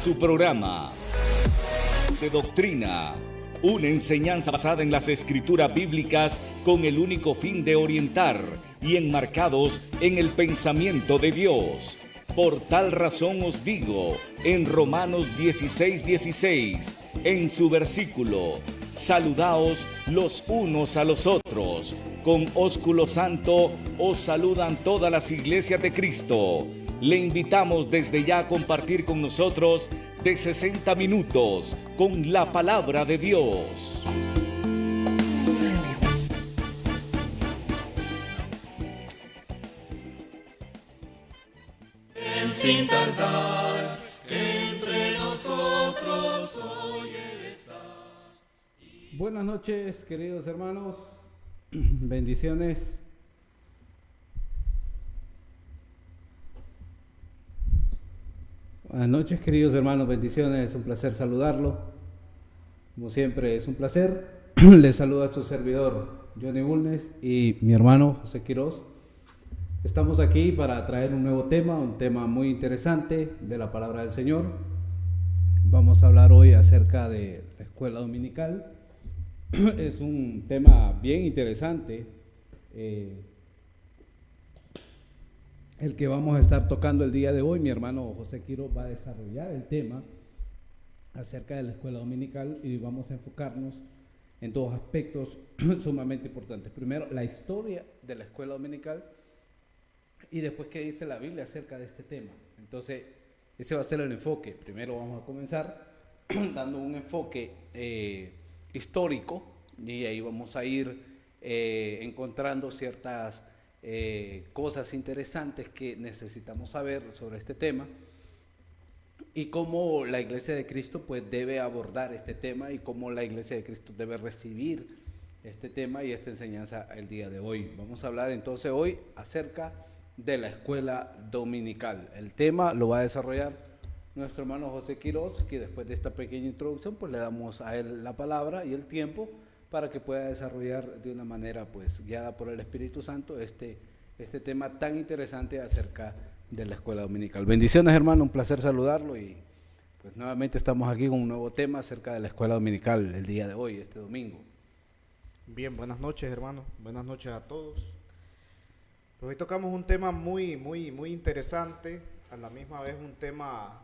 su programa de doctrina, una enseñanza basada en las escrituras bíblicas con el único fin de orientar y enmarcados en el pensamiento de Dios. Por tal razón os digo, en Romanos 16:16, en su versículo, saludaos los unos a los otros. Con ósculo santo os saludan todas las iglesias de Cristo. Le invitamos desde ya a compartir con nosotros de 60 minutos con la palabra de Dios. Sin tardar, entre nosotros hoy Él está. Buenas noches, queridos hermanos. Bendiciones. Buenas noches, queridos hermanos. Bendiciones. Es un placer saludarlo. Como siempre, es un placer. Les saluda a su servidor, Johnny Bulnes, y mi hermano José Quiroz. Estamos aquí para traer un nuevo tema, un tema muy interesante de la palabra del Señor. Vamos a hablar hoy acerca de la escuela dominical. Es un tema bien interesante, el que vamos a estar tocando el día de hoy. Mi hermano José Quiroz va a desarrollar el tema acerca de la escuela dominical y vamos a enfocarnos en dos aspectos sumamente importantes. Primero, la historia de la escuela dominical, y después qué dice la Biblia acerca de este tema. Entonces, ese va a ser el enfoque. Primero vamos a comenzar dando un enfoque histórico, y ahí vamos a ir encontrando ciertas cosas interesantes que necesitamos saber sobre este tema y cómo la Iglesia de Cristo pues debe abordar este tema y cómo la Iglesia de Cristo debe recibir este tema y esta enseñanza el día de hoy. Vamos a hablar entonces hoy acerca de la escuela dominical. El tema lo va a desarrollar nuestro hermano José Quiroz, que después de esta pequeña introducción pues le damos a él la palabra y el tiempo para que pueda desarrollar de una manera pues guiada por el Espíritu Santo este tema tan interesante acerca de la escuela dominical. Bendiciones, hermano, un placer saludarlo, y pues nuevamente estamos aquí con un nuevo tema acerca de la escuela dominical el día de hoy, este domingo. Bien, buenas noches, hermano. Buenas noches a todos. Hoy tocamos un tema muy interesante, a la misma vez un tema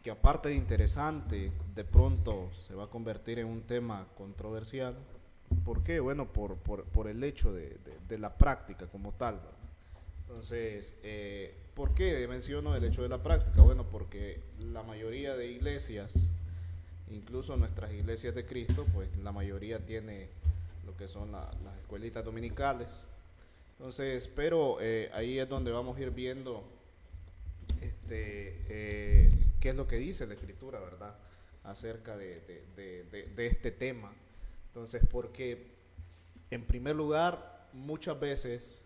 que aparte de interesante, de pronto se va a convertir en un tema controversial. ¿Por qué? Bueno, por el hecho de la práctica como tal, ¿verdad? Entonces, ¿por qué menciono el hecho de la práctica? Bueno, porque la mayoría de iglesias, incluso nuestras iglesias de Cristo, pues la mayoría tiene lo que son las escuelitas dominicales. Entonces, pero ahí es donde vamos a ir viendo qué es lo que dice la Escritura, ¿verdad?, acerca de este tema. Entonces, porque en primer lugar, muchas veces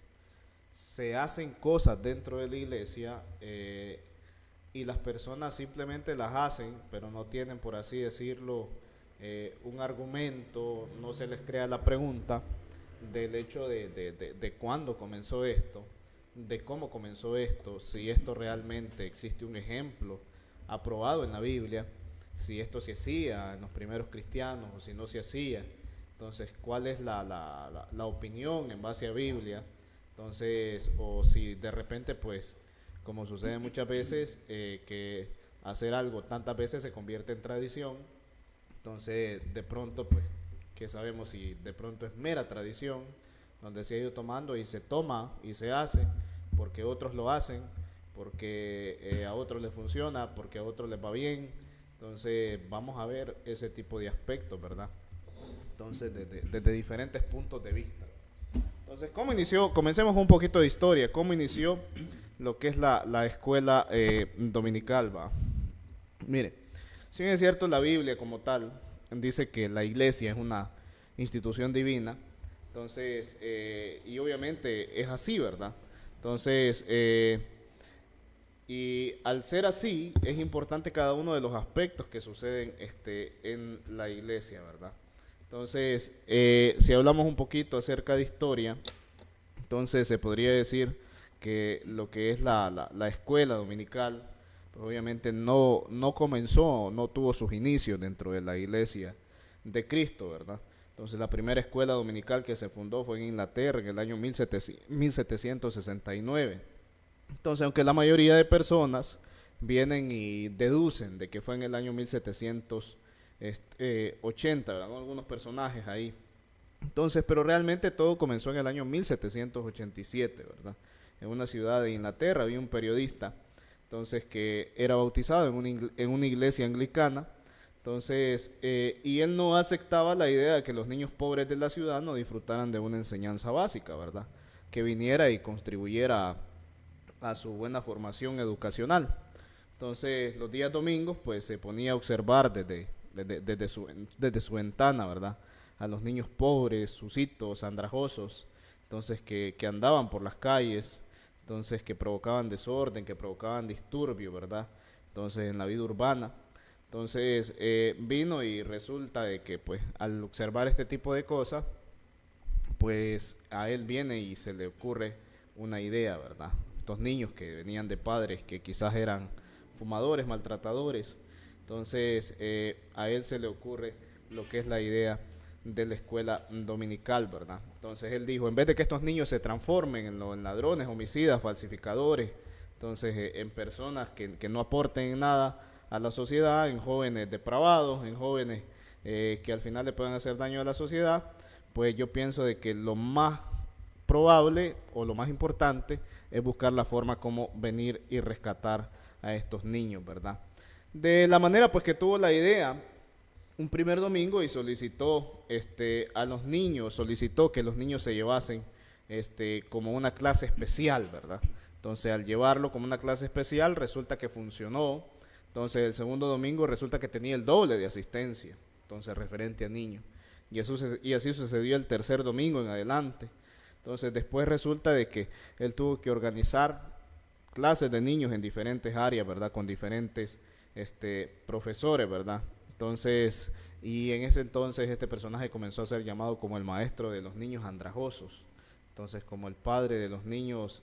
se hacen cosas dentro de la iglesia y las personas simplemente las hacen, pero no tienen, por así decirlo, un argumento, no se les crea la pregunta del hecho de cuándo comenzó esto, de cómo comenzó esto, si esto realmente existe un ejemplo aprobado en la Biblia, si esto se hacía en los primeros cristianos o si no se hacía. Entonces, ¿cuál es la opinión en base a Biblia? Entonces, o si de repente, pues, como sucede muchas veces, que hacer algo tantas veces se convierte en tradición. Entonces, de pronto, pues, que sabemos si de pronto es mera tradición, donde se ha ido tomando y se toma y se hace, porque otros lo hacen, porque a otros les funciona, porque a otros les va bien. Entonces, vamos a ver ese tipo de aspectos, ¿verdad? Entonces, desde diferentes puntos de vista. Entonces, ¿cómo inició? Comencemos un poquito de historia. ¿Cómo inició lo que es la escuela dominical, va? Mire, si bien es cierto, la Biblia como tal dice que la iglesia es una institución divina, entonces, y obviamente es así, ¿verdad? Entonces, y al ser así, es importante cada uno de los aspectos que suceden en la iglesia, ¿verdad? Entonces, si hablamos un poquito acerca de historia, entonces se podría decir que lo que es la escuela dominical, pues obviamente no comenzó, no tuvo sus inicios dentro de la iglesia de Cristo, ¿verdad? Entonces la primera escuela dominical que se fundó fue en Inglaterra en el año 1769. Entonces, aunque la mayoría de personas vienen y deducen de que fue en el año 1780, ¿verdad? Algunos personajes ahí. Entonces, pero realmente todo comenzó en el año 1787, ¿verdad? En una ciudad de Inglaterra había un periodista, entonces, que era bautizado en una iglesia anglicana. Entonces, y él no aceptaba la idea de que los niños pobres de la ciudad no disfrutaran de una enseñanza básica, ¿verdad? Que viniera y contribuyera a su buena formación educacional. Entonces, los días domingos, pues se ponía a observar desde su ventana, ¿verdad? A los niños pobres, sucitos, andrajosos, entonces que andaban por las calles, entonces que provocaban desorden, que provocaban disturbio, ¿verdad? Entonces, en la vida urbana. Entonces, vino y resulta de que, pues, al observar este tipo de cosas, pues, a él viene y se le ocurre una idea, ¿verdad? Estos niños que venían de padres que quizás eran fumadores, maltratadores, entonces a él se le ocurre lo que es la idea de la escuela dominical, ¿verdad? Entonces él dijo, en vez de que estos niños se transformen en ladrones, homicidas, falsificadores, entonces en personas que no aporten nada a la sociedad, en jóvenes depravados, en jóvenes que al final le pueden hacer daño a la sociedad, pues yo pienso de que lo más probable o lo más importante es buscar la forma como venir y rescatar a estos niños, ¿verdad? De la manera pues que tuvo la idea un primer domingo y solicitó a los niños, solicitó que los niños se llevasen como una clase especial, ¿verdad? Entonces al llevarlo como una clase especial resulta que funcionó. Entonces el segundo domingo resulta que tenía el doble de asistencia, entonces referente a niños. Y así sucedió el tercer domingo en adelante. Entonces después resulta de que él tuvo que organizar clases de niños en diferentes áreas, ¿verdad? Con diferentes profesores, ¿verdad? Entonces, y en ese entonces este personaje comenzó a ser llamado como el maestro de los niños andrajosos. Entonces, como el padre de los niños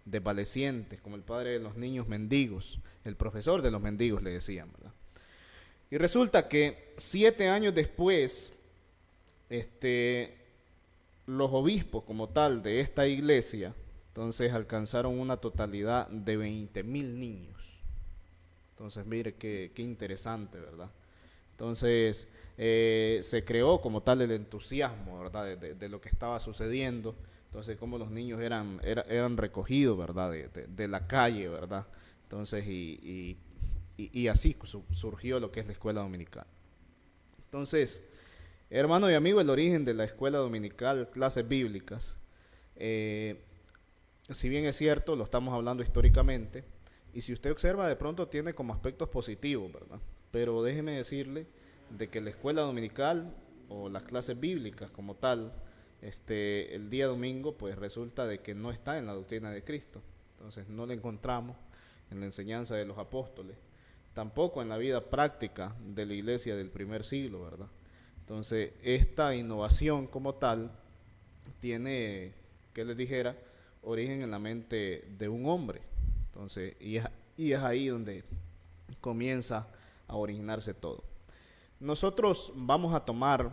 desvalecientes, como el padre de los niños mendigos, el profesor de los mendigos le decían, ¿verdad? Y resulta que 7 años después, los obispos como tal de esta iglesia, entonces alcanzaron una totalidad de 20,000 niños. Entonces mire qué interesante, ¿verdad? Entonces se creó como tal el entusiasmo, ¿verdad? De lo que estaba sucediendo. Entonces cómo los niños eran recogidos, ¿verdad? De la calle, ¿verdad? Entonces y así surgió lo que es la escuela dominical. Entonces, hermano y amigo, el origen de la escuela dominical, clases bíblicas, si bien es cierto, lo estamos hablando históricamente, y si usted observa, de pronto tiene como aspectos positivos, ¿verdad? Pero déjeme decirle de que la escuela dominical o las clases bíblicas como tal, el día domingo, pues resulta de que no está en la doctrina de Cristo. Entonces no la encontramos en la enseñanza de los apóstoles, tampoco en la vida práctica de la iglesia del primer siglo, ¿verdad? Entonces, esta innovación como tal tiene, que les dijera, origen en la mente de un hombre. Entonces, y es ahí donde comienza a originarse todo. Nosotros vamos a tomar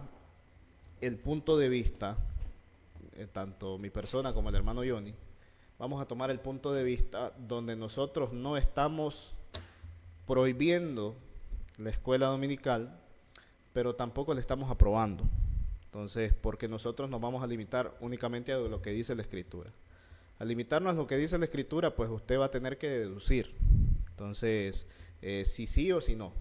el punto de vista, tanto mi persona como el hermano Johnny, vamos a tomar el punto de vista donde nosotros no estamos prohibiendo la escuela dominical, pero tampoco le estamos aprobando. Entonces, porque nosotros nos vamos a limitar únicamente a lo que dice la Escritura. Al limitarnos a lo que dice la Escritura, pues usted va a tener que deducir. Entonces, si sí o si no.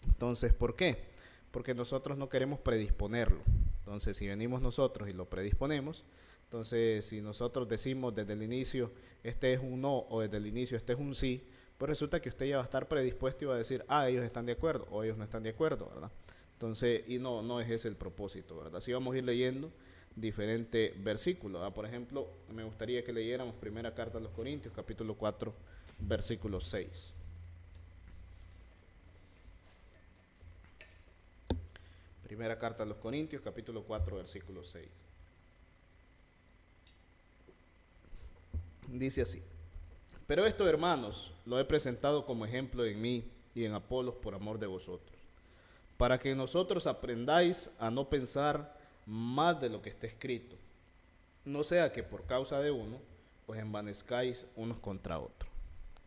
Entonces, ¿por qué? Porque nosotros no queremos predisponerlo. Entonces, si venimos nosotros y lo predisponemos, entonces, si nosotros decimos desde el inicio, este es un no, o desde el inicio, este es un sí, pues resulta que usted ya va a estar predispuesto y va a decir, ellos están de acuerdo, o ellos no están de acuerdo, ¿verdad? Entonces, y no es ese el propósito, ¿verdad? Así vamos a ir leyendo diferentes versículos, ¿verdad? Por ejemplo, me gustaría que leyéramos primera carta a los Corintios, capítulo 4, versículo 6. Primera carta a los Corintios, capítulo 4, versículo 6. Dice así: Pero esto, hermanos, lo he presentado como ejemplo en mí y en Apolos por amor de vosotros, para que nosotros aprendáis a no pensar más de lo que está escrito, no sea que por causa de uno os envanezcáis unos contra otros.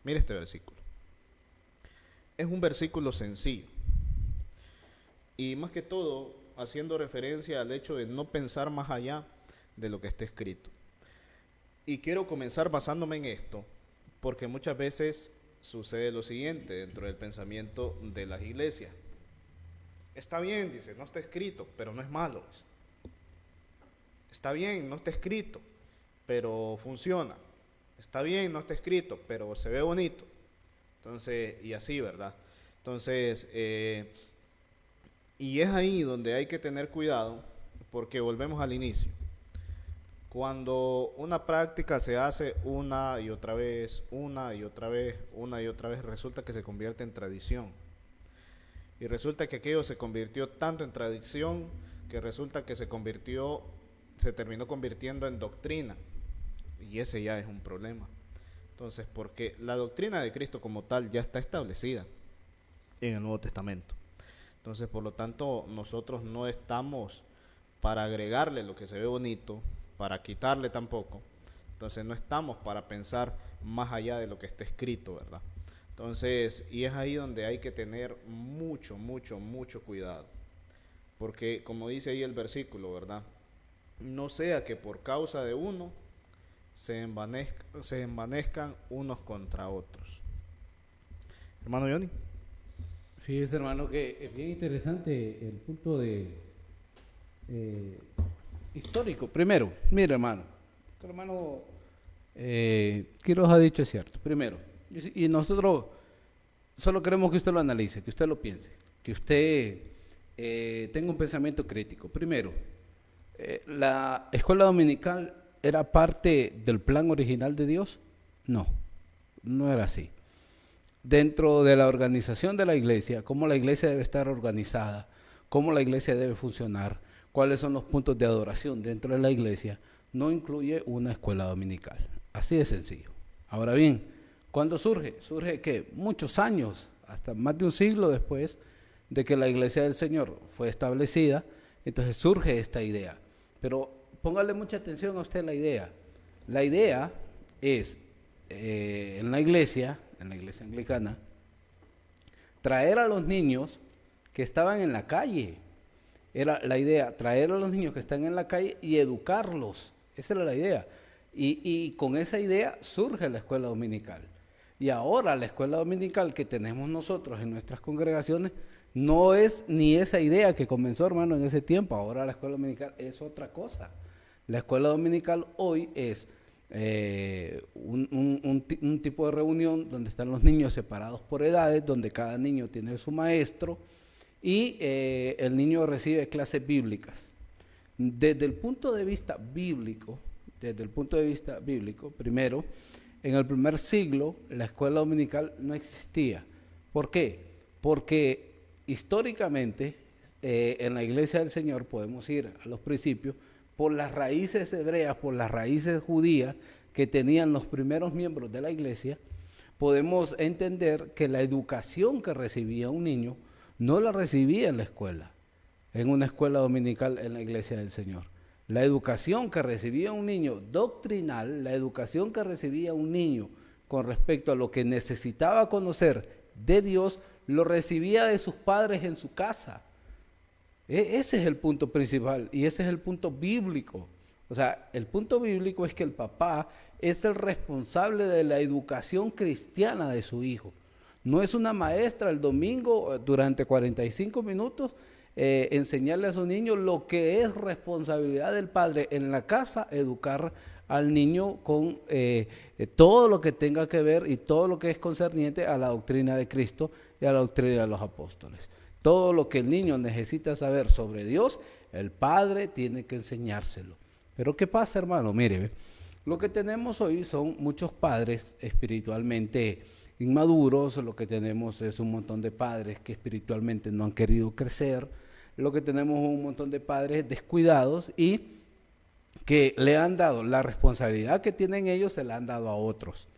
Mire este versículo. Es un versículo sencillo y más que todo haciendo referencia al hecho de no pensar más allá de lo que está escrito. Y quiero comenzar basándome en esto, porque muchas veces sucede lo siguiente dentro del pensamiento de las iglesias. Está bien, dice, no está escrito, pero no es malo. Está bien, no está escrito, pero funciona. Está bien, no está escrito, pero se ve bonito. Entonces, y así, ¿verdad? Entonces, y es ahí donde hay que tener cuidado, porque volvemos al inicio. Cuando una práctica se hace una y otra vez, resulta que se convierte en tradición. Y resulta que aquello se convirtió tanto en tradición que resulta que se terminó convirtiendo en doctrina. Y ese ya es un problema. Entonces, porque la doctrina de Cristo como tal ya está establecida en el Nuevo Testamento. Entonces, por lo tanto, nosotros no estamos para agregarle lo que se ve bonito, para quitarle tampoco. Entonces no estamos para pensar más allá de lo que está escrito, ¿verdad? Entonces, y es ahí donde hay que tener mucho cuidado. Porque como dice ahí el versículo, ¿verdad? No sea que por causa de uno se envanezcan unos contra otros. Hermano Johnny. Fíjese, hermano, que es bien interesante el punto de histórico. Primero, mire, hermano, Quiroz ha dicho es cierto. Primero, y nosotros solo queremos que usted lo analice, que usted lo piense, que usted tenga un pensamiento crítico. Primero, ¿la escuela dominical era parte del plan original de Dios? No, no era así. Dentro de la organización de la iglesia, cómo la iglesia debe estar organizada, cómo la iglesia debe funcionar, cuáles son los puntos de adoración dentro de la iglesia, no incluye una escuela dominical. Así de sencillo. Ahora bien, ¿cuándo surge? Surge que muchos años, hasta más de un siglo después de que la iglesia del Señor fue establecida, entonces surge esta idea. Pero póngale mucha atención a usted la idea. La idea es, en la iglesia anglicana, traer a los niños que estaban en la calle. Era la idea, traer a los niños que están en la calle y educarlos. Esa era la idea. Y con esa idea surge la escuela dominical. Y ahora la escuela dominical que tenemos nosotros en nuestras congregaciones no es ni esa idea que comenzó, hermano, en ese tiempo. Ahora la escuela dominical es otra cosa. La escuela dominical hoy es un tipo de reunión donde están los niños separados por edades, donde cada niño tiene su maestro y el niño recibe clases bíblicas. Desde el punto de vista bíblico, primero, en el primer siglo la escuela dominical no existía. ¿Por qué? Porque históricamente en la iglesia del Señor podemos ir a los principios por las raíces hebreas, por las raíces judías que tenían los primeros miembros de la iglesia. Podemos entender que la educación que recibía un niño no la recibía en la escuela, en una escuela dominical en la iglesia del Señor. La educación que recibía un niño doctrinal, la educación que recibía un niño con respecto a lo que necesitaba conocer de Dios, lo recibía de sus padres en su casa. Ese es el punto principal y ese es el punto bíblico. O sea, el punto bíblico es que el papá es el responsable de la educación cristiana de su hijo. No es una maestra el domingo durante 45 minutos enseñarle a su niño lo que es responsabilidad del padre en la casa, educar al niño con todo lo que tenga que ver y todo lo que es concerniente a la doctrina de Cristo y a la doctrina de los apóstoles. Todo lo que el niño necesita saber sobre Dios, el padre tiene que enseñárselo. Pero ¿qué pasa, hermano? Mire, lo que tenemos hoy son muchos padres espiritualmente inmaduros, lo que tenemos es un montón de padres que espiritualmente no han querido crecer, lo que tenemos es un montón de padres descuidados y que le han dado la responsabilidad que tienen ellos, se la han dado a otros.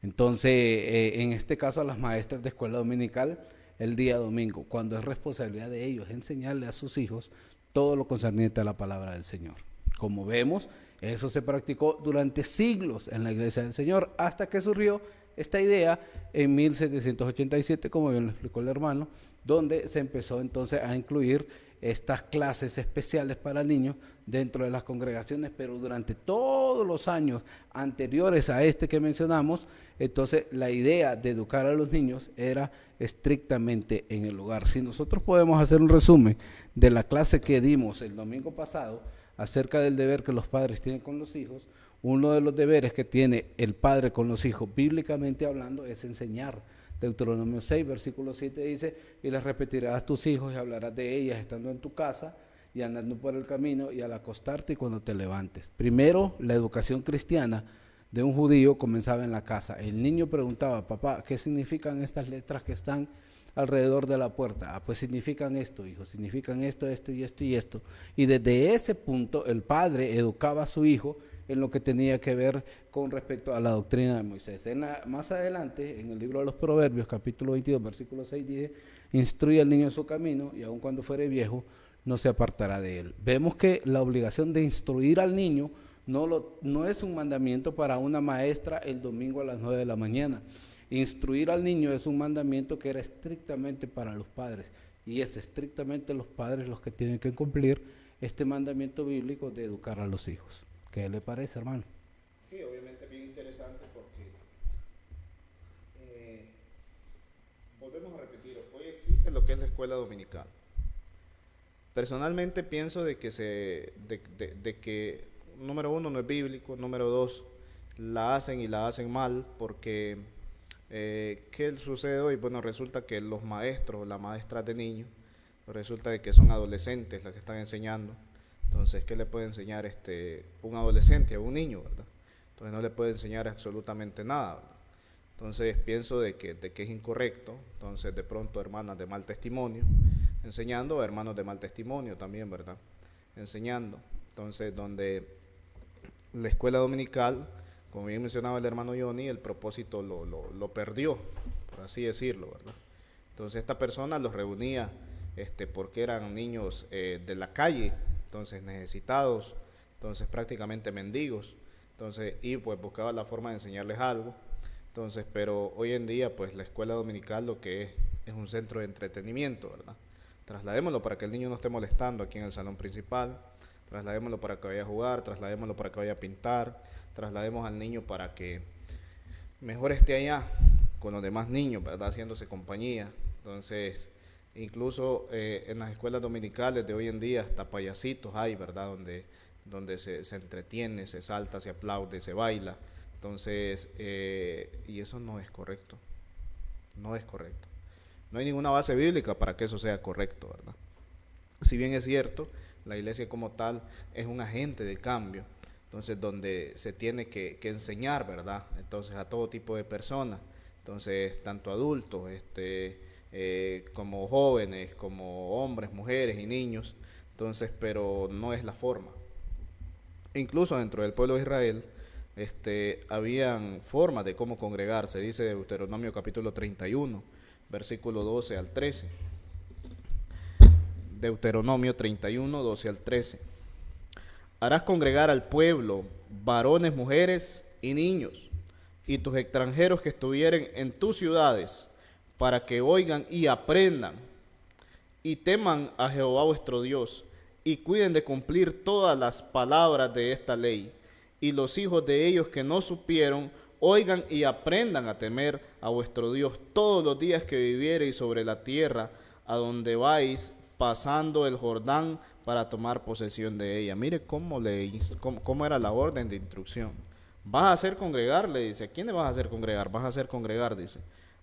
Entonces, en este caso a las maestras de escuela dominical, el día domingo, cuando es responsabilidad de ellos enseñarle a sus hijos todo lo concerniente a la palabra del Señor. Como vemos, eso se practicó durante siglos en la iglesia del Señor, hasta que surgió esta idea en 1787, como bien lo explicó el hermano, donde se empezó entonces a incluir estas clases especiales para niños dentro de las congregaciones, pero durante todos los años anteriores a este que mencionamos, entonces la idea de educar a los niños era estrictamente en el hogar. Si nosotros podemos hacer un resumen de la clase que dimos el domingo pasado acerca del deber que los padres tienen con los hijos, uno de los deberes que tiene el padre con los hijos, bíblicamente hablando, es enseñar. Deuteronomio 6, versículo 7 dice, y les repetirás a tus hijos y hablarás de ellas estando en tu casa y andando por el camino y al acostarte y cuando te levantes. Primero, la educación cristiana de un judío comenzaba en la casa. El niño preguntaba, papá, ¿qué significan estas letras que están alrededor de la puerta? Pues significan esto, hijo, significan esto, esto y esto y esto. Y desde ese punto el padre educaba a su hijo en lo que tenía que ver con respecto a la doctrina de Moisés. Más adelante, en el libro de los Proverbios, capítulo 22, versículo 6, dice, instruye al niño en su camino y aun cuando fuere viejo, no se apartará de él. Vemos que la obligación de instruir al niño no es un mandamiento para una maestra el domingo a las 9 de la mañana. Instruir al niño es un mandamiento que era estrictamente para los padres, y es estrictamente los padres los que tienen que cumplir este mandamiento bíblico de educar a los hijos. ¿Qué le parece, hermano? Sí, obviamente bien interesante porque volvemos a repetir, hoy existe lo que es la escuela dominical. Personalmente pienso de que número uno no es bíblico, número dos la hacen mal porque ¿qué sucede hoy? Bueno, resulta que los maestros, las maestras de niños, resulta de que son adolescentes las que están enseñando. Entonces, ¿qué le puede enseñar un adolescente a un niño, verdad? Entonces no le puede enseñar absolutamente nada, ¿verdad? Entonces pienso de que es incorrecto. Entonces de pronto hermanas de mal testimonio enseñando, hermanos de mal testimonio también, ¿verdad? Enseñando. Entonces donde la escuela dominical, como bien mencionaba el hermano Johnny, el propósito lo perdió, por así decirlo, ¿verdad? Entonces esta persona los reunía porque eran niños de la calle, entonces necesitados, entonces prácticamente mendigos, entonces y pues buscaba la forma de enseñarles algo. Entonces, pero hoy en día pues la escuela dominical lo que es un centro de entretenimiento, ¿verdad? Trasladémoslo para que el niño no esté molestando aquí en el salón principal, trasladémoslo para que vaya a jugar, trasladémoslo para que vaya a pintar, traslademos al niño para que mejor esté allá con los demás niños, ¿verdad? Haciéndose compañía. Entonces, incluso en las escuelas dominicales de hoy en día hasta payasitos hay, ¿verdad? Donde se entretiene, se salta, se aplaude, se baila. Entonces, y eso no es correcto. No es correcto. No hay ninguna base bíblica para que eso sea correcto, ¿verdad? Si bien es cierto, la iglesia como tal es un agente de cambio, entonces donde se tiene que enseñar, ¿verdad? Entonces a todo tipo de personas, entonces tanto adultos, como jóvenes, como hombres, mujeres y niños, entonces, pero no es la forma. Incluso dentro del pueblo de Israel, habían formas de cómo congregarse, dice Deuteronomio capítulo 31, versículo 12 al 13. Deuteronomio 31, 12 al 13. Harás congregar al pueblo, varones, mujeres y niños, y tus extranjeros que estuvieren en tus ciudades, para que oigan y aprendan, y teman a Jehová vuestro Dios, y cuiden de cumplir todas las palabras de esta ley. Y los hijos de ellos que no supieron, oigan y aprendan a temer a vuestro Dios todos los días que viviereis sobre la tierra, a donde vais pasando el Jordán para tomar posesión de ella. Mire cómo era la orden de instrucción. Vas a hacer congregar, le dice. ¿A quiénes vas a hacer congregar? Vas a hacer congregar, dice,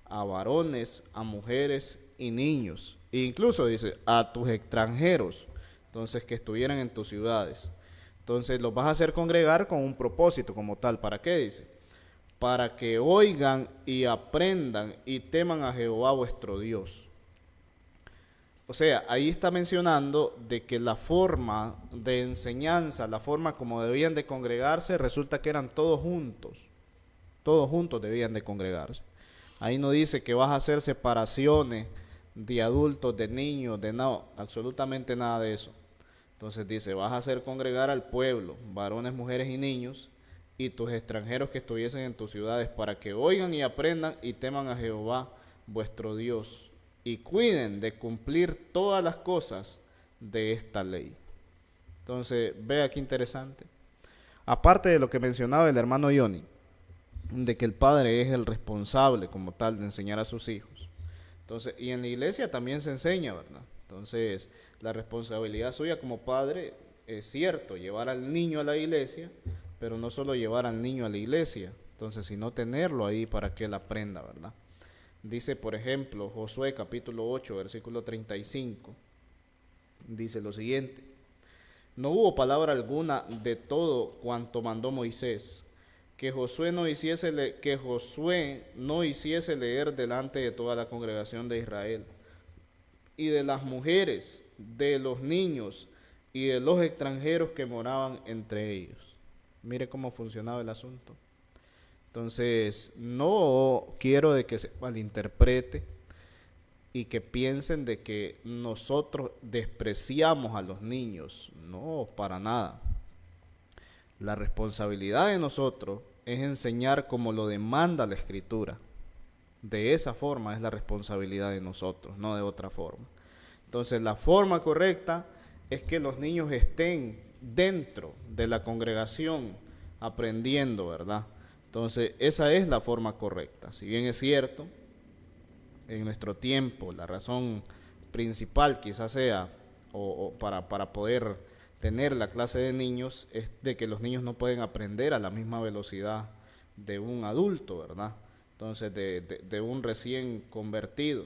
a varones, a mujeres y niños. E incluso dice, a tus extranjeros, entonces que estuvieran en tus ciudades. Entonces los vas a hacer congregar con un propósito como tal. ¿Para qué? Dice, para que oigan y aprendan y teman a Jehová vuestro Dios. O sea, ahí está mencionando de que la forma de enseñanza, la forma como debían de congregarse, resulta que eran todos juntos todos juntos debían de congregarse. Ahí no dice que vas a hacer separaciones de adultos, de niños, de no, absolutamente nada de eso. Entonces dice, vas a hacer congregar al pueblo, varones, mujeres y niños, y tus extranjeros que estuviesen en tus ciudades, para que oigan y aprendan y teman a Jehová vuestro Dios, y cuiden de cumplir todas las cosas de esta ley. Entonces, vea qué interesante. Aparte de lo que mencionaba el hermano Johnny, de que el padre es el responsable como tal de enseñar a sus hijos. Entonces, y en la iglesia también se enseña, ¿verdad? Entonces, la responsabilidad suya como padre es cierto, llevar al niño a la iglesia, pero no solo llevar al niño a la iglesia, entonces, sino tenerlo ahí para que él aprenda, ¿verdad? Dice, por ejemplo, Josué capítulo 8, versículo 35, dice lo siguiente: no hubo palabra alguna de todo cuanto mandó Moisés, que Josué no hiciese leer delante de toda la congregación de Israel, y de las mujeres, de los niños y de los extranjeros que moraban entre ellos. Mire cómo funcionaba el asunto. Entonces, no quiero de que se malinterprete y que piensen de que nosotros despreciamos a los niños. No, para nada. La responsabilidad de nosotros es enseñar como lo demanda la Escritura. De esa forma es la responsabilidad de nosotros, no de otra forma. Entonces, la forma correcta es que los niños estén dentro de la congregación aprendiendo, ¿verdad? Entonces, esa es la forma correcta. Si bien es cierto, en nuestro tiempo, la razón principal quizás sea, para poder tener la clase de niños, es de que los niños no pueden aprender a la misma velocidad de un adulto, ¿verdad? Entonces, de un recién convertido.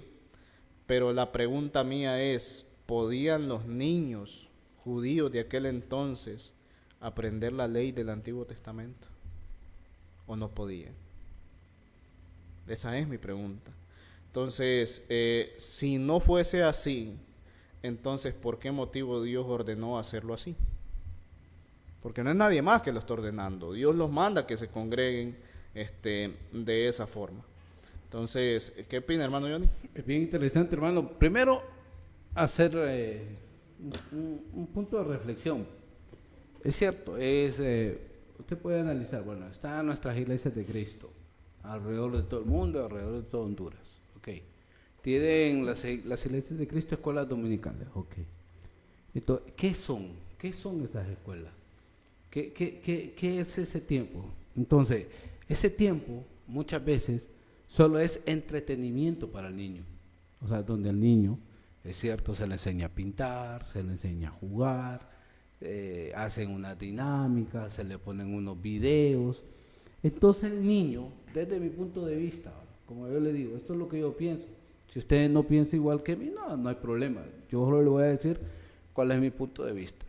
Pero la pregunta mía es, ¿podían los niños judíos de aquel entonces aprender la ley del Antiguo Testamento? ¿O no podían? Esa es mi pregunta. Entonces, si no fuese así, entonces, ¿por qué motivo Dios ordenó hacerlo así? Porque no es nadie más que lo está ordenando. Dios los manda que se congreguen de esa forma. Entonces, ¿qué opina, hermano Johnny? Es bien interesante, hermano. Primero, hacer un punto de reflexión. Es cierto, usted puede analizar, bueno, están nuestras iglesias de Cristo alrededor de todo el mundo, alrededor de todo Honduras. Ok. Tienen las iglesias de Cristo escuelas dominicales. Ok. Entonces, ¿qué son? ¿Qué son esas escuelas? ¿Qué es ese tiempo? Entonces, ese tiempo muchas veces solo es entretenimiento para el niño. O sea, donde al niño, es cierto, se le enseña a pintar, se le enseña a jugar, hacen una dinámica, se le ponen unos videos. Entonces el niño, desde mi punto de vista, como yo le digo, esto es lo que yo pienso. Si usted no piensa igual que mí, no hay problema. Yo solo le voy a decir cuál es mi punto de vista.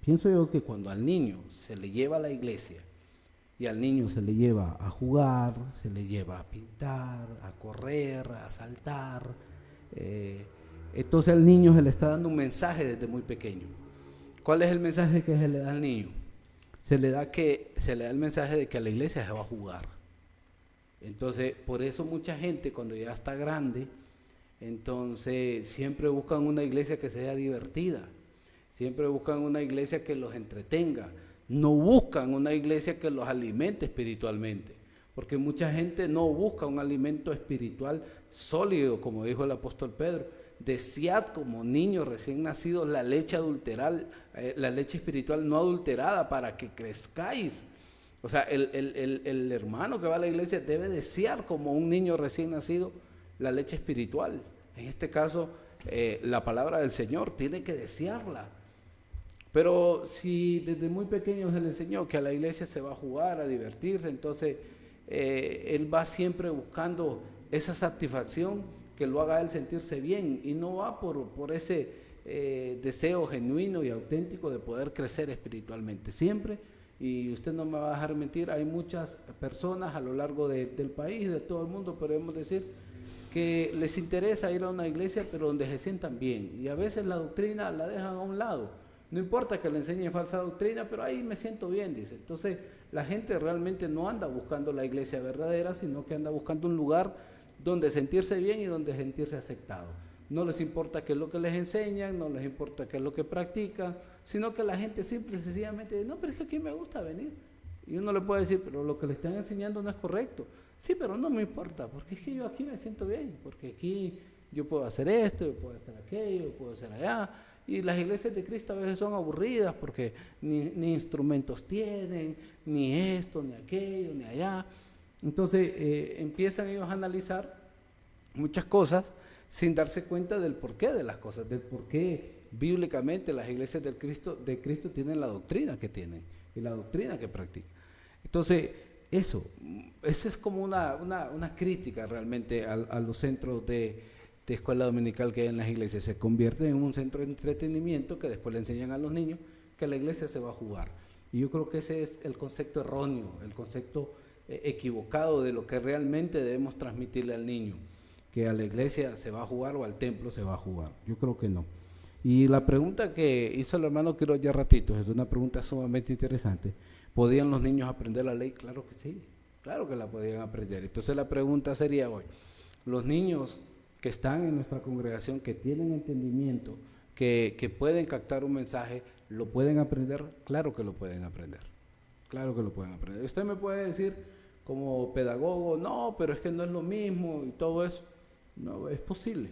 Pienso yo que cuando al niño se le lleva a la iglesia y al niño se le lleva a jugar, se le lleva a pintar, a correr, a saltar, entonces al niño se le está dando un mensaje desde muy pequeño. ¿Cuál es el mensaje que se le da al niño? Se le da el mensaje de que a la iglesia se va a jugar. Entonces, por eso mucha gente cuando ya está grande, entonces siempre buscan una iglesia que sea divertida, siempre buscan una iglesia que los entretenga, no buscan una iglesia que los alimente espiritualmente, porque mucha gente no busca un alimento espiritual sólido, como dijo el apóstol Pedro. Desead como niños recién nacidos la leche adulteral, la leche espiritual no adulterada, para que crezcáis. O sea, el hermano que va a la iglesia debe desear como un niño recién nacido la leche espiritual. En este caso, la palabra del Señor, tiene que desearla. Pero si desde muy pequeño se le enseñó que a la iglesia se va a jugar, a divertirse, entonces él va siempre buscando esa satisfacción que lo haga él sentirse bien, y no va por ese deseo genuino y auténtico de poder crecer espiritualmente. Siempre, y usted no me va a dejar mentir, hay muchas personas a lo largo del país, de todo el mundo, podemos decir, que les interesa ir a una iglesia, pero donde se sientan bien, y a veces la doctrina la dejan a un lado. No importa que le enseñen falsa doctrina, pero ahí me siento bien, dice. Entonces, la gente realmente no anda buscando la iglesia verdadera, sino que anda buscando un lugar donde sentirse bien y donde sentirse aceptado. No les importa qué es lo que les enseñan, no les importa qué es lo que practican, sino que la gente simple y sencillamente dice, no, pero es que aquí me gusta venir. Y uno le puede decir, pero lo que le están enseñando no es correcto. Sí, pero no me importa, porque es que yo aquí me siento bien, porque aquí yo puedo hacer esto, yo puedo hacer aquello, yo puedo hacer allá. Y las iglesias de Cristo a veces son aburridas porque ni instrumentos tienen, ni esto, ni aquello, ni allá. Entonces empiezan ellos a analizar muchas cosas sin darse cuenta del porqué de las cosas, del porqué bíblicamente las iglesias de Cristo tienen la doctrina que tienen y la doctrina que practican. Entonces, esa es como una crítica realmente a los centros de escuela dominical que hay en las iglesias. Se convierte en un centro de entretenimiento que después le enseñan a los niños que la iglesia se va a jugar. Y yo creo que ese es el concepto erróneo, el concepto equivocado de lo que realmente debemos transmitirle al niño, que a la iglesia se va a jugar o al templo se va a jugar. Yo creo que no. Y la pregunta que hizo el hermano Quiroz ya ratito es una pregunta sumamente interesante. ¿Podían los niños aprender la ley? Claro que sí, claro que la podían aprender. Entonces la pregunta sería hoy, los niños que están en nuestra congregación, que tienen entendimiento, que pueden captar un mensaje, ¿lo pueden aprender? Claro que lo pueden aprender, claro que lo pueden aprender. Usted me puede decir como pedagogo, no, pero es que no es lo mismo y todo eso. No, es posible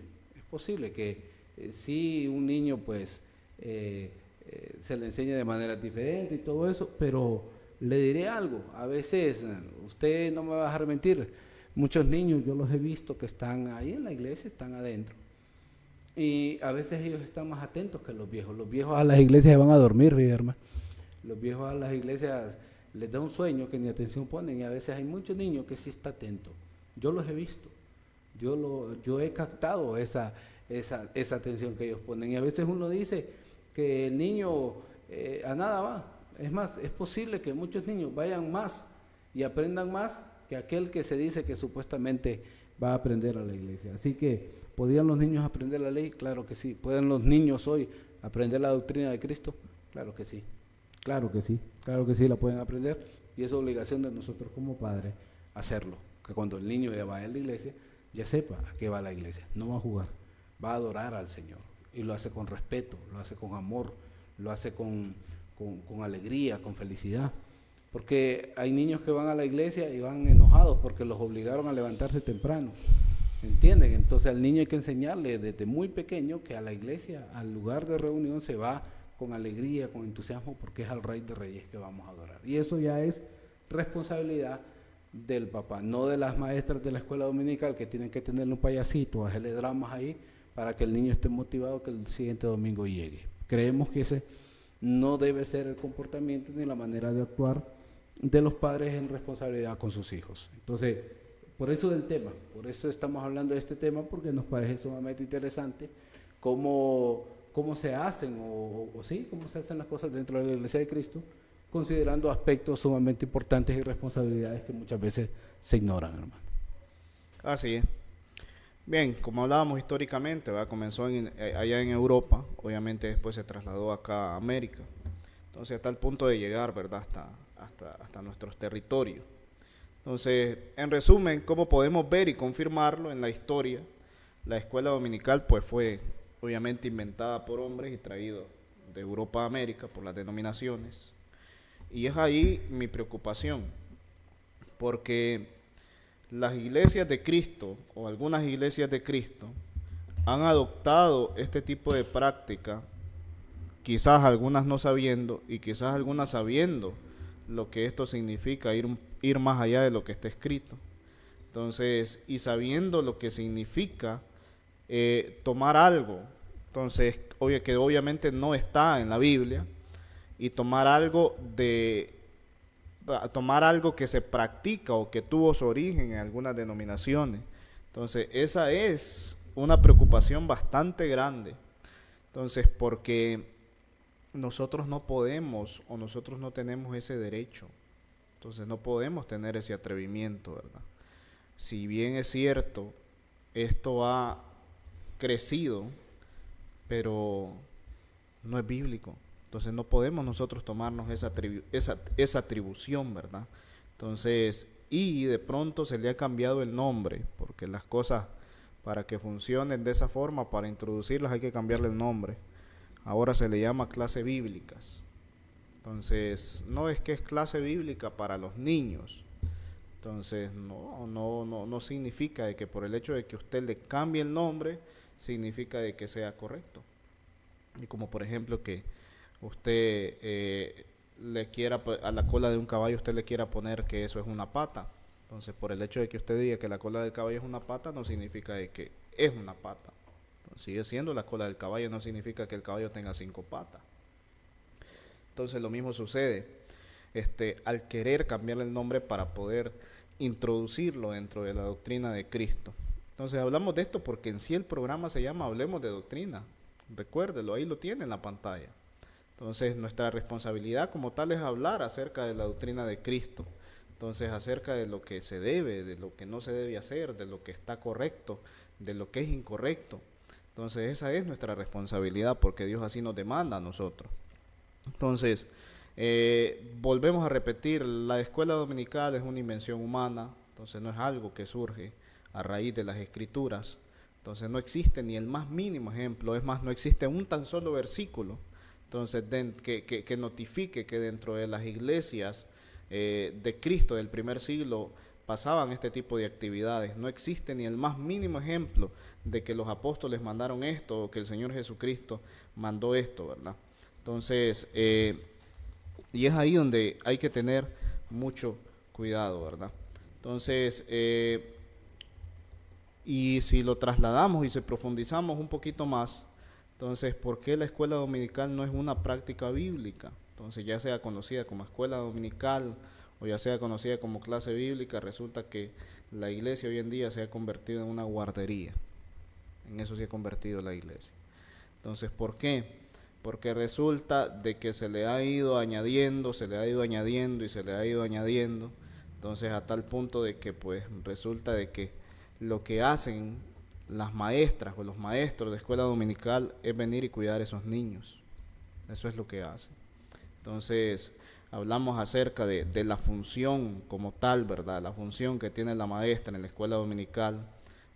que sí un niño pues se le enseñe de manera diferente y todo eso, pero le diré algo, a veces, usted no me va a dejar mentir, muchos niños yo los he visto que están ahí en la iglesia, están adentro, y a veces ellos están más atentos que los viejos a las iglesias se van a dormir, hermano, los viejos a las iglesias les da un sueño que ni atención ponen, y a veces hay muchos niños que sí está atento, yo los he visto, yo he captado esa atención que ellos ponen, y a veces uno dice que el niño a nada va. Es más, es posible que muchos niños vayan más y aprendan más que aquel que se dice que supuestamente va a aprender a la iglesia. Así que, ¿podían los niños aprender la ley? Claro que sí. ¿Pueden los niños hoy aprender la doctrina de Cristo? Claro que sí. Claro que sí. Claro que sí la pueden aprender, y es obligación de nosotros como padres hacerlo. Que cuando el niño ya vaya a la iglesia, ya sepa a qué va a la iglesia. No va a jugar, va a adorar al Señor. Y lo hace con respeto, lo hace con amor, lo hace con alegría, con felicidad. Porque hay niños que van a la iglesia y van enojados porque los obligaron a levantarse temprano. ¿Entienden? Entonces al niño hay que enseñarle desde muy pequeño que a la iglesia, al lugar de reunión, se va con alegría, con entusiasmo, porque es al Rey de Reyes que vamos a adorar. Y eso ya es responsabilidad del papá, no de las maestras de la escuela dominical que tienen que tenerle un payasito, hacerle dramas ahí para que el niño esté motivado que el siguiente domingo llegue. Creemos que ese no debe ser el comportamiento ni la manera de actuar de los padres en responsabilidad con sus hijos. Entonces, por eso del tema, por eso estamos hablando de este tema, porque nos parece sumamente interesante cómo se hacen cómo se hacen las cosas dentro de la Iglesia de Cristo, considerando aspectos sumamente importantes y responsabilidades que muchas veces se ignoran, hermano. Así es. Bien, como hablábamos históricamente, ¿verdad? Comenzó allá en Europa, obviamente después se trasladó acá a América, entonces hasta el punto de llegar, ¿verdad? hasta nuestros territorios. Entonces, en resumen, ¿cómo podemos ver y confirmarlo en la historia? La escuela dominical pues fue obviamente inventada por hombres y traído de Europa a América por las denominaciones, y es ahí mi preocupación, porque las iglesias de Cristo, o algunas iglesias de Cristo, han adoptado este tipo de práctica, quizás algunas no sabiendo, y quizás algunas sabiendo lo que esto significa, ir más allá de lo que está escrito. Entonces, y sabiendo lo que significa tomar algo, entonces, que obviamente no está en la Biblia, y tomar algo que se practica o que tuvo su origen en algunas denominaciones. Entonces, esa es una preocupación bastante grande. Entonces, porque nosotros no podemos, o nosotros no tenemos ese derecho. Entonces, no podemos tener ese atrevimiento, ¿verdad? Si bien es cierto, esto ha crecido, pero no es bíblico. Entonces no podemos nosotros tomarnos esa atribución, ¿verdad? Entonces, y de pronto se le ha cambiado el nombre, porque las cosas para que funcionen de esa forma, para introducirlas hay que cambiarle el nombre. Ahora se le llama clase bíblicas. Entonces, no es que es clase bíblica para los niños. Entonces, no significa de que por el hecho de que usted le cambie el nombre, significa de que sea correcto. Y como por ejemplo que usted le quiera, a la cola de un caballo usted le quiera poner que eso es una pata. Entonces, por el hecho de que usted diga que la cola del caballo es una pata, no significa de que es una pata. Entonces, sigue siendo la cola del caballo, no significa que el caballo tenga 5 patas. Entonces, lo mismo sucede al querer cambiarle el nombre para poder introducirlo dentro de la doctrina de Cristo. Entonces, hablamos de esto porque en sí el programa se llama Hablemos de Doctrina. Recuérdelo, ahí lo tiene en la pantalla. Entonces, nuestra responsabilidad como tal es hablar acerca de la doctrina de Cristo. Entonces, acerca de lo que se debe, de lo que no se debe hacer, de lo que está correcto, de lo que es incorrecto. Entonces, esa es nuestra responsabilidad porque Dios así nos demanda a nosotros. Entonces, volvemos a repetir, la escuela dominical es una invención humana, entonces no es algo que surge a raíz de las escrituras. Entonces no existe ni el más mínimo ejemplo, es más, no existe un tan solo versículo entonces que notifique que dentro de las iglesias de Cristo del primer siglo pasaban este tipo de actividades. No existe ni el más mínimo ejemplo de que los apóstoles mandaron esto o que el Señor Jesucristo mandó esto, ¿verdad? Entonces, y es ahí donde hay que tener mucho cuidado, ¿verdad? Entonces, y si lo trasladamos y se profundizamos un poquito más, entonces, ¿por qué la escuela dominical no es una práctica bíblica? Entonces, ya sea conocida como escuela dominical o ya sea conocida como clase bíblica, resulta que la iglesia hoy en día se ha convertido en una guardería. En eso se ha convertido la iglesia. Entonces, ¿por qué? Porque resulta de que se le ha ido añadiendo, se le ha ido añadiendo y se le ha ido añadiendo. Entonces, a tal punto de que pues resulta de que lo que hacen las maestras o los maestros de escuela dominical es venir y cuidar a esos niños. Eso es lo que hacen. Entonces, hablamos acerca de la función como tal, ¿verdad? La función que tiene la maestra en la escuela dominical.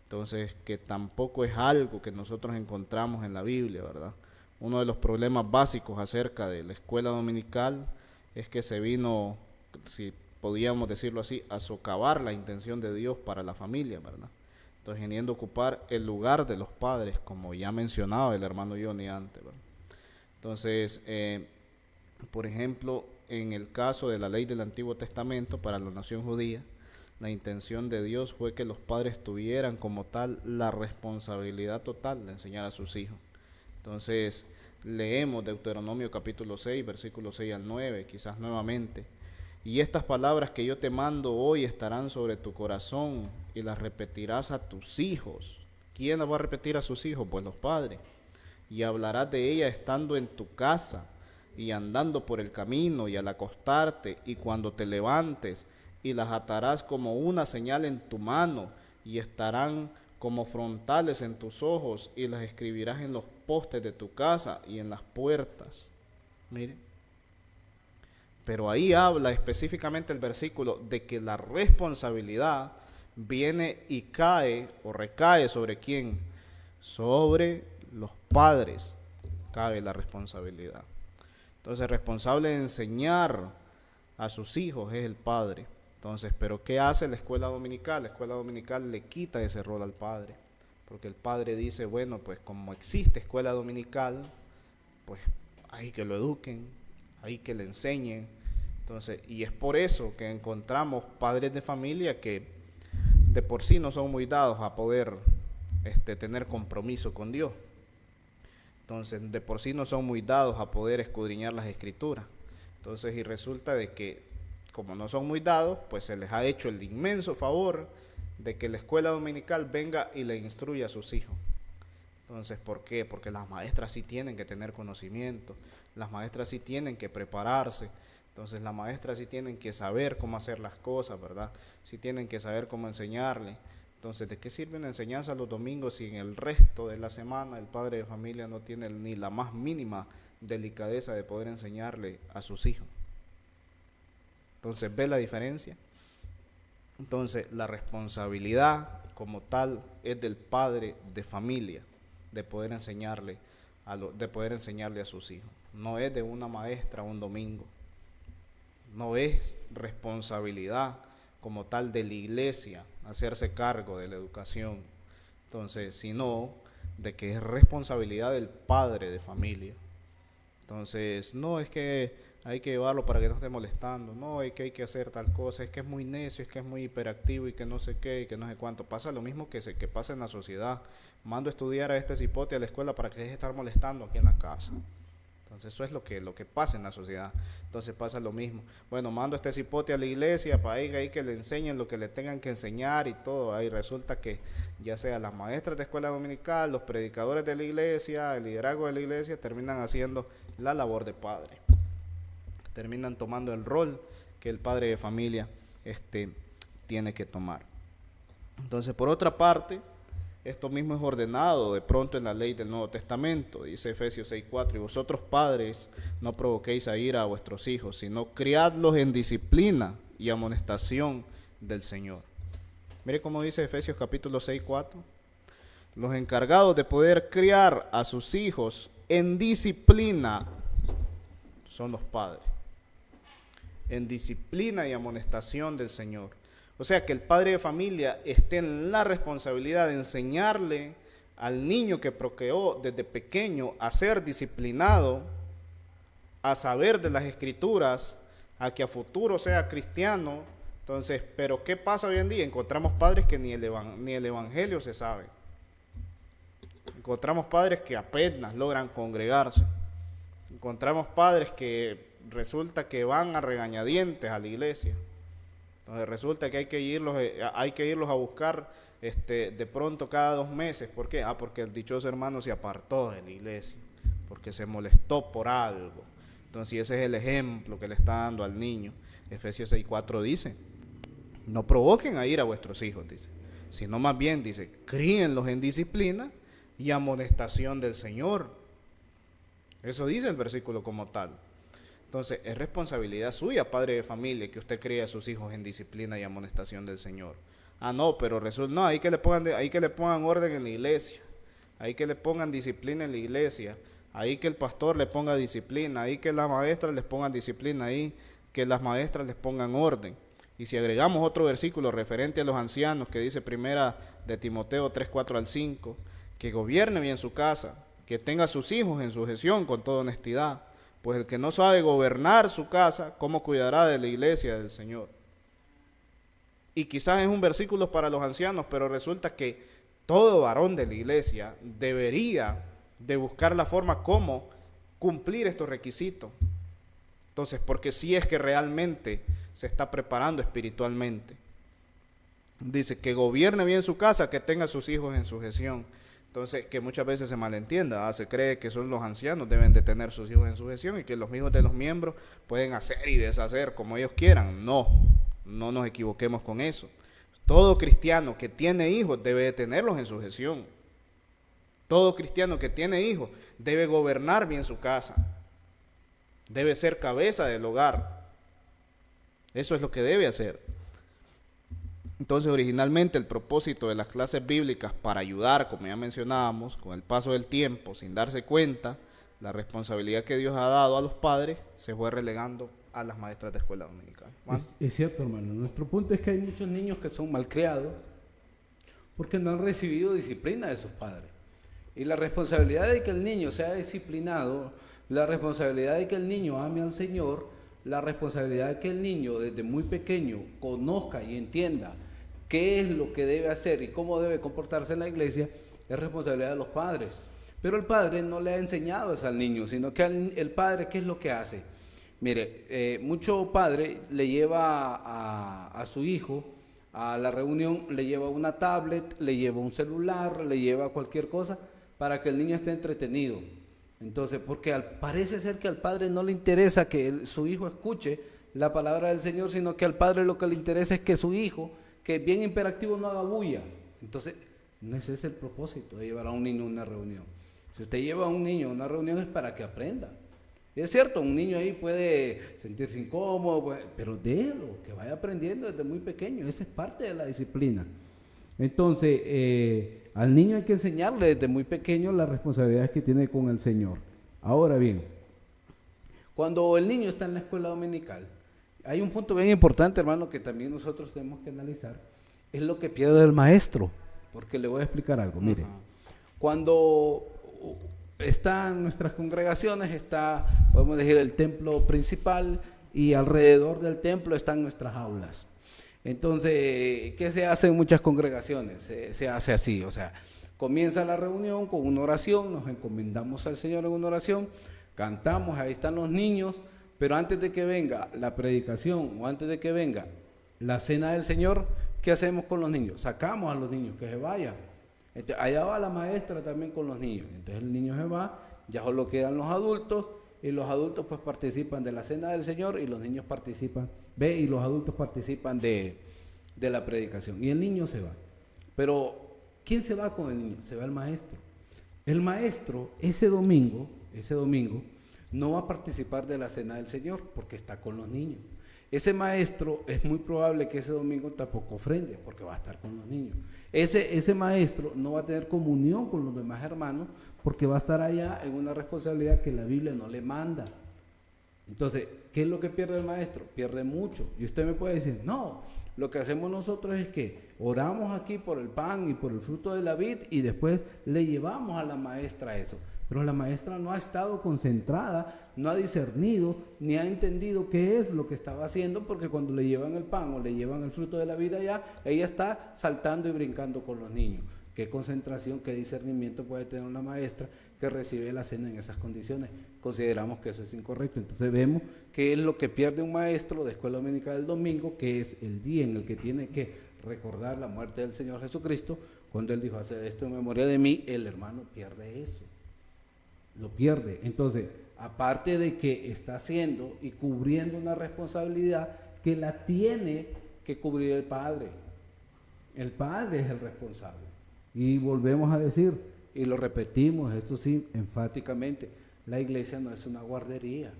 Entonces, que tampoco es algo que nosotros encontramos en la Biblia, ¿verdad? Uno de los problemas básicos acerca de la escuela dominical es que se vino, si podíamos decirlo así, a socavar la intención de Dios para la familia, ¿verdad? Entonces, viniendo a ocupar el lugar de los padres, como ya mencionaba el hermano Johnny antes, ¿verdad? Entonces, por ejemplo, en el caso de la ley del Antiguo Testamento para la nación judía, la intención de Dios fue que los padres tuvieran como tal la responsabilidad total de enseñar a sus hijos. Entonces, leemos Deuteronomio capítulo 6, versículos 6 al 9, quizás nuevamente. Y estas palabras que yo te mando hoy estarán sobre tu corazón y las repetirás a tus hijos. ¿Quién las va a repetir a sus hijos? Pues los padres. Y hablarás de ellas estando en tu casa y andando por el camino y al acostarte y cuando te levantes, y las atarás como una señal en tu mano y estarán como frontales en tus ojos y las escribirás en los postes de tu casa y en las puertas. Mire. Pero ahí habla específicamente el versículo de que la responsabilidad viene y cae o recae sobre quién, sobre los padres cabe la responsabilidad. Entonces, responsable de enseñar a sus hijos es el padre. Entonces, ¿pero qué hace la escuela dominical? La escuela dominical le quita ese rol al padre, porque el padre dice, bueno, pues como existe escuela dominical, pues hay que lo eduquen, hay que le enseñen. Entonces, y es por eso que encontramos padres de familia que de por sí no son muy dados a poder tener compromiso con Dios. Entonces, de por sí no son muy dados a poder escudriñar las escrituras. Entonces, y resulta de que como no son muy dados, pues se les ha hecho el inmenso favor de que la escuela dominical venga y le instruya a sus hijos. Entonces, ¿por qué? Porque las maestras sí tienen que tener conocimiento, las maestras sí tienen que prepararse, entonces las maestras sí tienen que saber cómo hacer las cosas, ¿verdad? Sí tienen que saber cómo enseñarle. Entonces, ¿de qué sirve una enseñanza los domingos si en el resto de la semana el padre de familia no tiene ni la más mínima delicadeza de poder enseñarle a sus hijos. Entonces, ¿ve la diferencia? Entonces, la responsabilidad como tal es del padre de familia de poder enseñarle a sus hijos. No es de una maestra un domingo. No es responsabilidad como tal de la iglesia hacerse cargo de la educación. Entonces, sino de que es responsabilidad del padre de familia. Entonces, no es que hay que llevarlo para que no esté molestando, no es que hay que hacer tal cosa, es que es muy necio, es que es muy hiperactivo y que no sé qué y que no sé cuánto. Pasa lo mismo que pasa en la sociedad. Mando a estudiar a este cipote a la escuela para que deje de estar molestando aquí en la casa. Entonces eso es lo que pasa en la sociedad. Entonces pasa lo mismo. Bueno, mando a este cipote a la iglesia para ahí que le enseñen lo que le tengan que enseñar y todo. Ahí resulta que ya sea las maestras de escuela dominical, los predicadores de la iglesia, el liderazgo de la iglesia, terminan haciendo la labor de padre. Terminan tomando el rol que el padre de familia tiene que tomar. Entonces, por otra parte, esto mismo es ordenado de pronto en la ley del Nuevo Testamento, dice Efesios 6:4, y vosotros padres no provoquéis a ira a vuestros hijos, sino criadlos en disciplina y amonestación del Señor. Mire cómo dice Efesios capítulo 6:4, los encargados de poder criar a sus hijos en disciplina son los padres, en disciplina y amonestación del Señor. O sea, que el padre de familia esté en la responsabilidad de enseñarle al niño que procreó desde pequeño a ser disciplinado, a saber de las escrituras, a que a futuro sea cristiano. Entonces, pero ¿qué pasa hoy en día? Encontramos padres que ni el evangelio se sabe. Encontramos padres que apenas logran congregarse. Encontramos padres que resulta que van a regañadientes a la iglesia. Entonces resulta que hay que irlos a buscar de pronto cada 2 meses. ¿Por qué? Porque el dichoso hermano se apartó de la iglesia, porque se molestó por algo. Entonces ese es el ejemplo que le está dando al niño. Efesios 6:4 dice, no provoquen a ir a vuestros hijos, dice, sino más bien, dice, críenlos en disciplina y amonestación del Señor. Eso dice el versículo como tal. Entonces, es responsabilidad suya, padre de familia, que usted críe a sus hijos en disciplina y amonestación del Señor. No, pero resulta, no, hay que le pongan orden en la iglesia, hay que le pongan disciplina en la iglesia, ahí que el pastor le ponga disciplina, ahí que las maestras les pongan disciplina, ahí que las maestras les pongan orden. Y si agregamos otro versículo referente a los ancianos, que dice primera de Timoteo 3:4-5, que gobierne bien su casa, que tenga a sus hijos en sujeción con toda honestidad, pues el que no sabe gobernar su casa, ¿cómo cuidará de la iglesia del Señor? Y quizás es un versículo para los ancianos, pero resulta que todo varón de la iglesia debería de buscar la forma como cumplir estos requisitos. Entonces, porque si es que realmente se está preparando espiritualmente. Dice que gobierne bien su casa, que tenga a sus hijos en sujeción. Entonces, que muchas veces se malentienda, se cree que son los ancianos deben de tener sus hijos en sujeción y que los hijos de los miembros pueden hacer y deshacer como ellos quieran. No nos equivoquemos con eso. Todo cristiano que tiene hijos debe de tenerlos en sujeción. Todo cristiano que tiene hijos debe gobernar bien su casa. Debe ser cabeza del hogar. Eso es lo que debe hacer. Entonces, originalmente el propósito de las clases bíblicas para ayudar, como ya mencionábamos, con el paso del tiempo, sin darse cuenta, la responsabilidad que Dios ha dado a los padres se fue relegando a las maestras de escuela dominical. Es cierto, hermano. Nuestro punto es que hay muchos niños que son malcriados porque no han recibido disciplina de sus padres. Y la responsabilidad de que el niño sea disciplinado, la responsabilidad de que el niño ame al Señor, la responsabilidad de que el niño desde muy pequeño conozca y entienda qué es lo que debe hacer y cómo debe comportarse en la iglesia, es responsabilidad de los padres. Pero el padre no le ha enseñado eso al niño, sino que el padre, ¿qué es lo que hace? Mire, mucho padre le lleva a su hijo a la reunión, le lleva una tablet, le lleva un celular, le lleva cualquier cosa para que el niño esté entretenido. Entonces, porque parece ser que al padre no le interesa que su hijo escuche la palabra del Señor, sino que al padre lo que le interesa es que su hijo, que es bien hiperactivo, no haga bulla. Entonces, no ese es el propósito de llevar a un niño a una reunión. Si usted lleva a un niño a una reunión es para que aprenda. Y es cierto, un niño ahí puede sentirse incómodo, pero déjelo, que vaya aprendiendo desde muy pequeño. Esa es parte de la disciplina. Entonces, al niño hay que enseñarle desde muy pequeño las responsabilidades que tiene con el Señor. Ahora bien, cuando el niño está en la escuela dominical, hay un punto bien importante, hermano, que también nosotros tenemos que analizar, es lo que pierde el maestro, porque le voy a explicar algo. Mire, cuando están nuestras congregaciones, está, podemos decir, el templo principal, y alrededor del templo están nuestras aulas. Entonces, ¿qué se hace en muchas congregaciones? Se hace así, o sea, comienza la reunión con una oración, nos encomendamos al Señor en una oración, cantamos, ahí están los niños, pero antes de que venga la predicación o antes de que venga la cena del Señor, ¿qué hacemos con los niños? Sacamos a los niños, que se vayan. Entonces, allá va la maestra también con los niños. Entonces el niño se va, ya solo quedan los adultos, y los adultos pues participan de la cena del Señor, y los niños participan, y los adultos participan de la predicación, y el niño se va. Pero, ¿quién se va con el niño? Se va el maestro. El maestro ese domingo, no va a participar de la cena del Señor, porque está con los niños. Ese maestro es muy probable que ese domingo tampoco ofrende, porque va a estar con los niños. Ese maestro no va a tener comunión con los demás hermanos, porque va a estar allá en una responsabilidad que la Biblia no le manda. Entonces, ¿qué es lo que pierde el maestro? Pierde mucho. Y usted me puede decir, no, lo que hacemos nosotros es que oramos aquí por el pan y por el fruto de la vid, y después le llevamos a la maestra eso. Pero la maestra no ha estado concentrada, no ha discernido, ni ha entendido qué es lo que estaba haciendo, porque cuando le llevan el pan o le llevan el fruto de la vida allá, ella está saltando y brincando con los niños. ¿Qué concentración, qué discernimiento puede tener una maestra que recibe la cena en esas condiciones? Consideramos que eso es incorrecto. Entonces vemos qué es lo que pierde un maestro de escuela dominical del domingo, que es el día en el que tiene que recordar la muerte del Señor Jesucristo. Cuando Él dijo, haced esto en memoria de mí, el hermano pierde eso. Lo pierde. Entonces, aparte de que está haciendo y cubriendo una responsabilidad que la tiene que cubrir el padre. El padre es el responsable. Y volvemos a decir, y lo repetimos, esto sí, enfáticamente, la iglesia no es una guardería.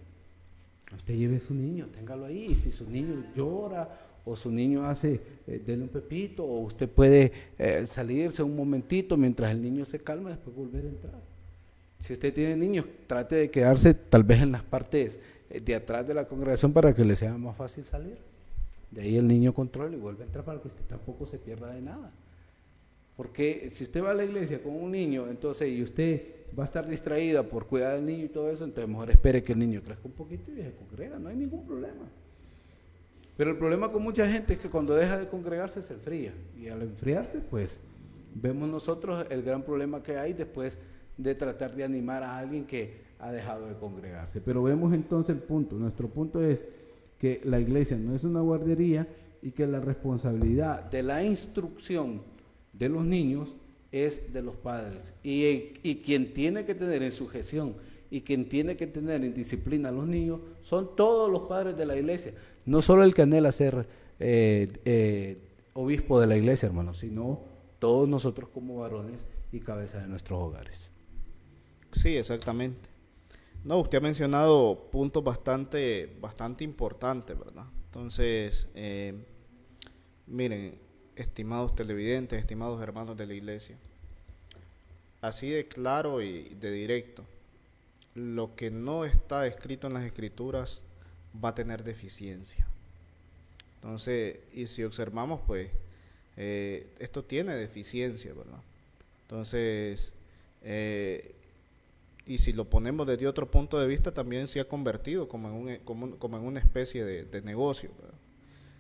Usted lleve a su niño, téngalo ahí, y si su niño llora o su niño hace, denle un pepito, o usted puede salirse un momentito mientras el niño se calma y después volver a entrar. Si usted tiene niños, trate de quedarse tal vez en las partes de atrás de la congregación para que le sea más fácil salir. De ahí el niño controla y vuelve a entrar para que usted tampoco se pierda de nada. Porque si usted va a la iglesia con un niño, entonces, y usted va a estar distraída por cuidar al niño y todo eso, entonces mejor espere que el niño crezca un poquito y se congrega, no hay ningún problema. Pero el problema con mucha gente es que cuando deja de congregarse se enfría, y al enfriarse, pues, vemos nosotros el gran problema que hay después de tratar de animar a alguien que ha dejado de congregarse. Pero vemos entonces el punto. Nuestro punto es que la iglesia no es una guardería y que la responsabilidad de la instrucción de los niños es de los padres. Y quien tiene que tener en sujeción y quien tiene que tener en disciplina a los niños son todos los padres de la iglesia. No solo el que anhela ser obispo de la iglesia, hermano, sino todos nosotros como varones y cabeza de nuestros hogares. Sí, exactamente. No, usted ha mencionado puntos bastante importantes, ¿verdad? Entonces, miren, estimados televidentes, estimados hermanos de la iglesia, así de claro y de directo, lo que no está escrito en las escrituras va a tener deficiencia. Entonces, y si observamos, pues, esto tiene deficiencia, ¿verdad? Entonces, y si lo ponemos desde otro punto de vista, también se ha convertido como en una especie de negocio, ¿verdad?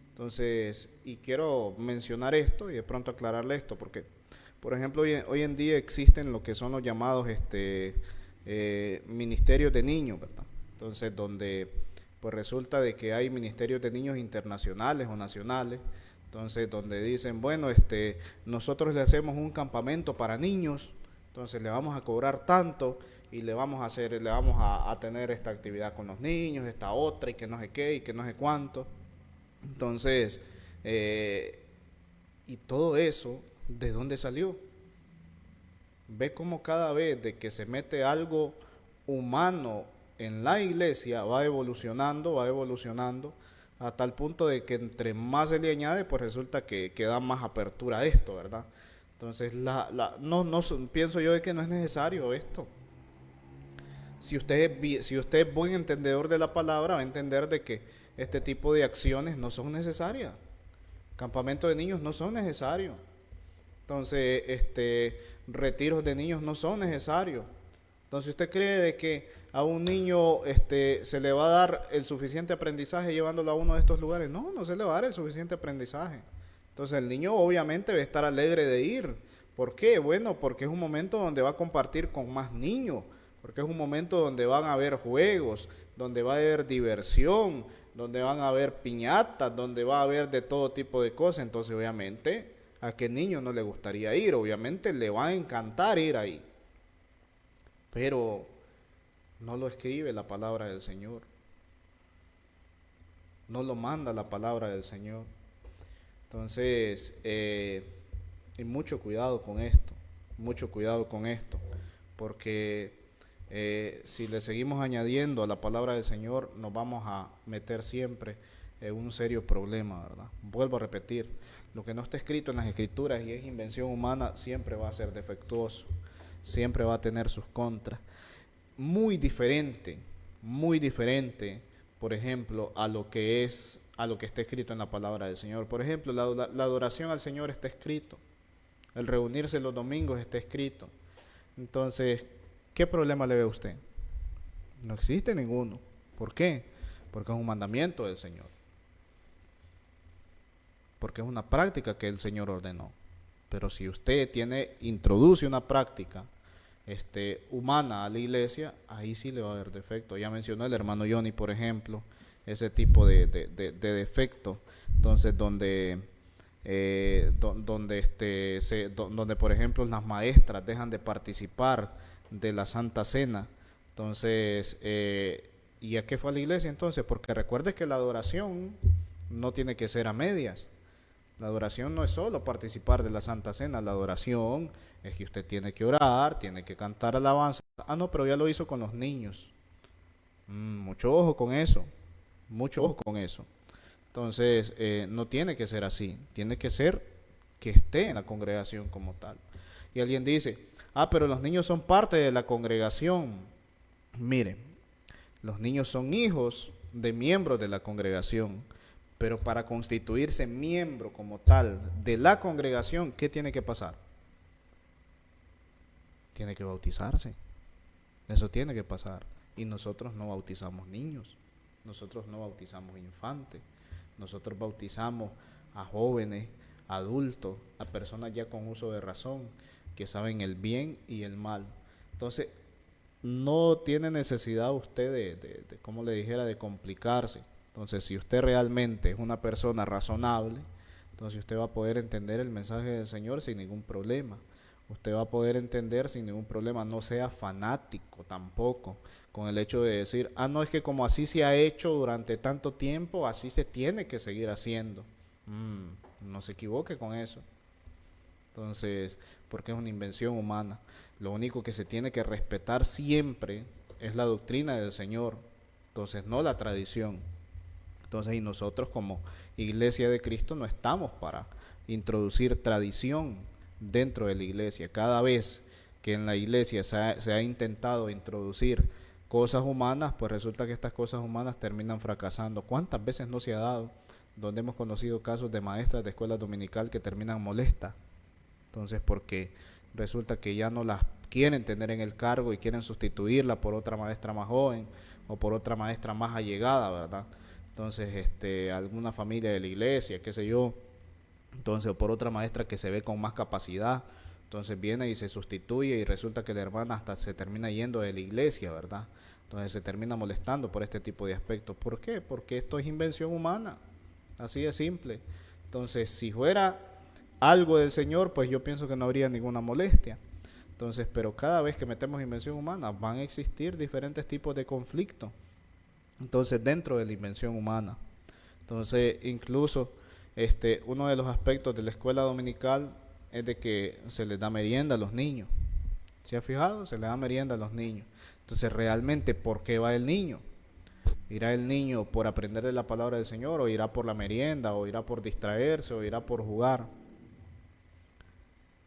Entonces, y quiero mencionar esto y de pronto aclararle esto, porque, por ejemplo, hoy en día existen lo que son los llamados ministerios de niños, ¿verdad? Entonces, donde pues resulta de que hay ministerios de niños internacionales o nacionales, entonces donde dicen, bueno, nosotros le hacemos un campamento para niños, entonces le vamos a cobrar tanto y le vamos a tener esta actividad con los niños, esta otra y que no sé qué y que no sé cuánto. Entonces, y todo eso, ¿de dónde salió? Ve cómo cada vez de que se mete algo humano en la iglesia va evolucionando a tal punto de que entre más se le añade, pues resulta que da más apertura a esto, ¿verdad? Entonces, pienso yo de que no es necesario esto. Si usted es buen entendedor de la palabra, va a entender de que este tipo de acciones no son necesarias. Campamentos de niños no son necesarios. Entonces, retiros de niños no son necesarios. Entonces, ¿usted cree de que a un niño se le va a dar el suficiente aprendizaje llevándolo a uno de estos lugares? No, no se le va a dar el suficiente aprendizaje. Entonces, el niño obviamente va a estar alegre de ir. ¿Por qué? Bueno, porque es un momento donde va a compartir con más niños, porque es un momento donde van a haber juegos, donde va a haber diversión, donde van a haber piñatas, donde va a haber de todo tipo de cosas. Entonces, obviamente, ¿a qué niño no le gustaría ir? Obviamente le va a encantar ir ahí. Pero no lo escribe la palabra del Señor. No lo manda la palabra del Señor. Entonces, y mucho cuidado con esto. Mucho cuidado con esto. Porque si le seguimos añadiendo a la palabra del Señor, nos vamos a meter siempre en un serio problema, ¿verdad? Vuelvo a repetir. Lo que no está escrito en las Escrituras y es invención humana siempre va a ser defectuoso, siempre va a tener sus contras. Muy diferente, por ejemplo, a lo que está escrito en la palabra del Señor. Por ejemplo, la adoración al Señor está escrito, el reunirse los domingos está escrito. Entonces, ¿qué problema le ve a usted? No existe ninguno. ¿Por qué? Porque es un mandamiento del Señor. Porque es una práctica que el Señor ordenó. Pero si usted introduce una práctica humana a la iglesia, ahí sí le va a haber defecto. Ya mencionó el hermano Johnny, por ejemplo, ese tipo de defecto. Entonces, donde por ejemplo las maestras dejan de participar de la Santa Cena. Entonces, ¿y a qué fue a la iglesia entonces? Porque recuerde que la adoración no tiene que ser a medias. La adoración no es solo participar de la Santa Cena, la adoración es que usted tiene que orar, tiene que cantar alabanza. Ah, no, pero ya lo hizo con los niños. Mucho ojo con eso, mucho ojo con eso. Entonces, no tiene que ser así, tiene que ser que esté en la congregación como tal. Y alguien dice, pero los niños son parte de la congregación. Mire, los niños son hijos de miembros de la congregación. Pero para constituirse miembro como tal de la congregación, ¿qué tiene que pasar? Tiene que bautizarse. Eso tiene que pasar. Y nosotros no bautizamos niños. Nosotros no bautizamos infantes. Nosotros bautizamos a jóvenes, adultos, a personas ya con uso de razón, que saben el bien y el mal. Entonces, no tiene necesidad usted de como le dijera, de complicarse. Entonces, si usted realmente es una persona razonable, entonces usted va a poder entender el mensaje del Señor sin ningún problema. Usted va a poder entender sin ningún problema. No sea fanático tampoco con el hecho de decir, no, es que como así se ha hecho durante tanto tiempo, así se tiene que seguir haciendo. No se equivoque con eso. Entonces, porque es una invención humana. Lo único que se tiene que respetar siempre es la doctrina del Señor. Entonces, no la tradición. Entonces, y nosotros como Iglesia de Cristo no estamos para introducir tradición dentro de la iglesia. Cada vez que en la iglesia se ha intentado introducir cosas humanas, pues resulta que estas cosas humanas terminan fracasando. ¿Cuántas veces no se ha dado? Donde hemos conocido casos de maestras de escuela dominical que terminan molestas. Entonces, porque resulta que ya no las quieren tener en el cargo y quieren sustituirla por otra maestra más joven o por otra maestra más allegada, ¿verdad? Entonces, alguna familia de la iglesia, qué sé yo, entonces, o por otra maestra que se ve con más capacidad, entonces viene y se sustituye y resulta que la hermana hasta se termina yendo de la iglesia, ¿verdad? Entonces se termina molestando por este tipo de aspectos. ¿Por qué? Porque esto es invención humana, así de simple. Entonces, si fuera algo del Señor, pues yo pienso que no habría ninguna molestia. Entonces, pero cada vez que metemos invención humana, van a existir diferentes tipos de conflictos. Entonces, dentro de la invención humana. Entonces, incluso uno de los aspectos de la escuela dominical es de que se les da merienda a los niños. ¿Se ha fijado? Se le da merienda a los niños. Entonces, realmente, ¿por qué va el niño? ¿Irá el niño por aprender de la palabra del Señor, o irá por la merienda, o irá por distraerse, o irá por jugar?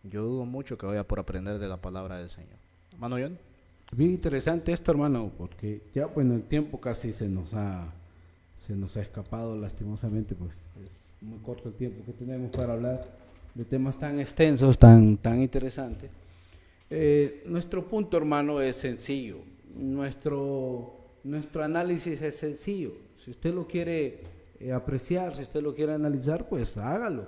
Yo dudo mucho que vaya por aprender de la palabra del Señor. Hermano John. Bien interesante esto, hermano, porque ya, bueno, el tiempo casi se nos ha escapado lastimosamente, pues es muy corto el tiempo que tenemos para hablar de temas tan extensos, tan interesantes. Nuestro punto, hermano, es sencillo. Nuestro análisis es sencillo. Si usted lo quiere apreciar, si usted lo quiere analizar, pues hágalo.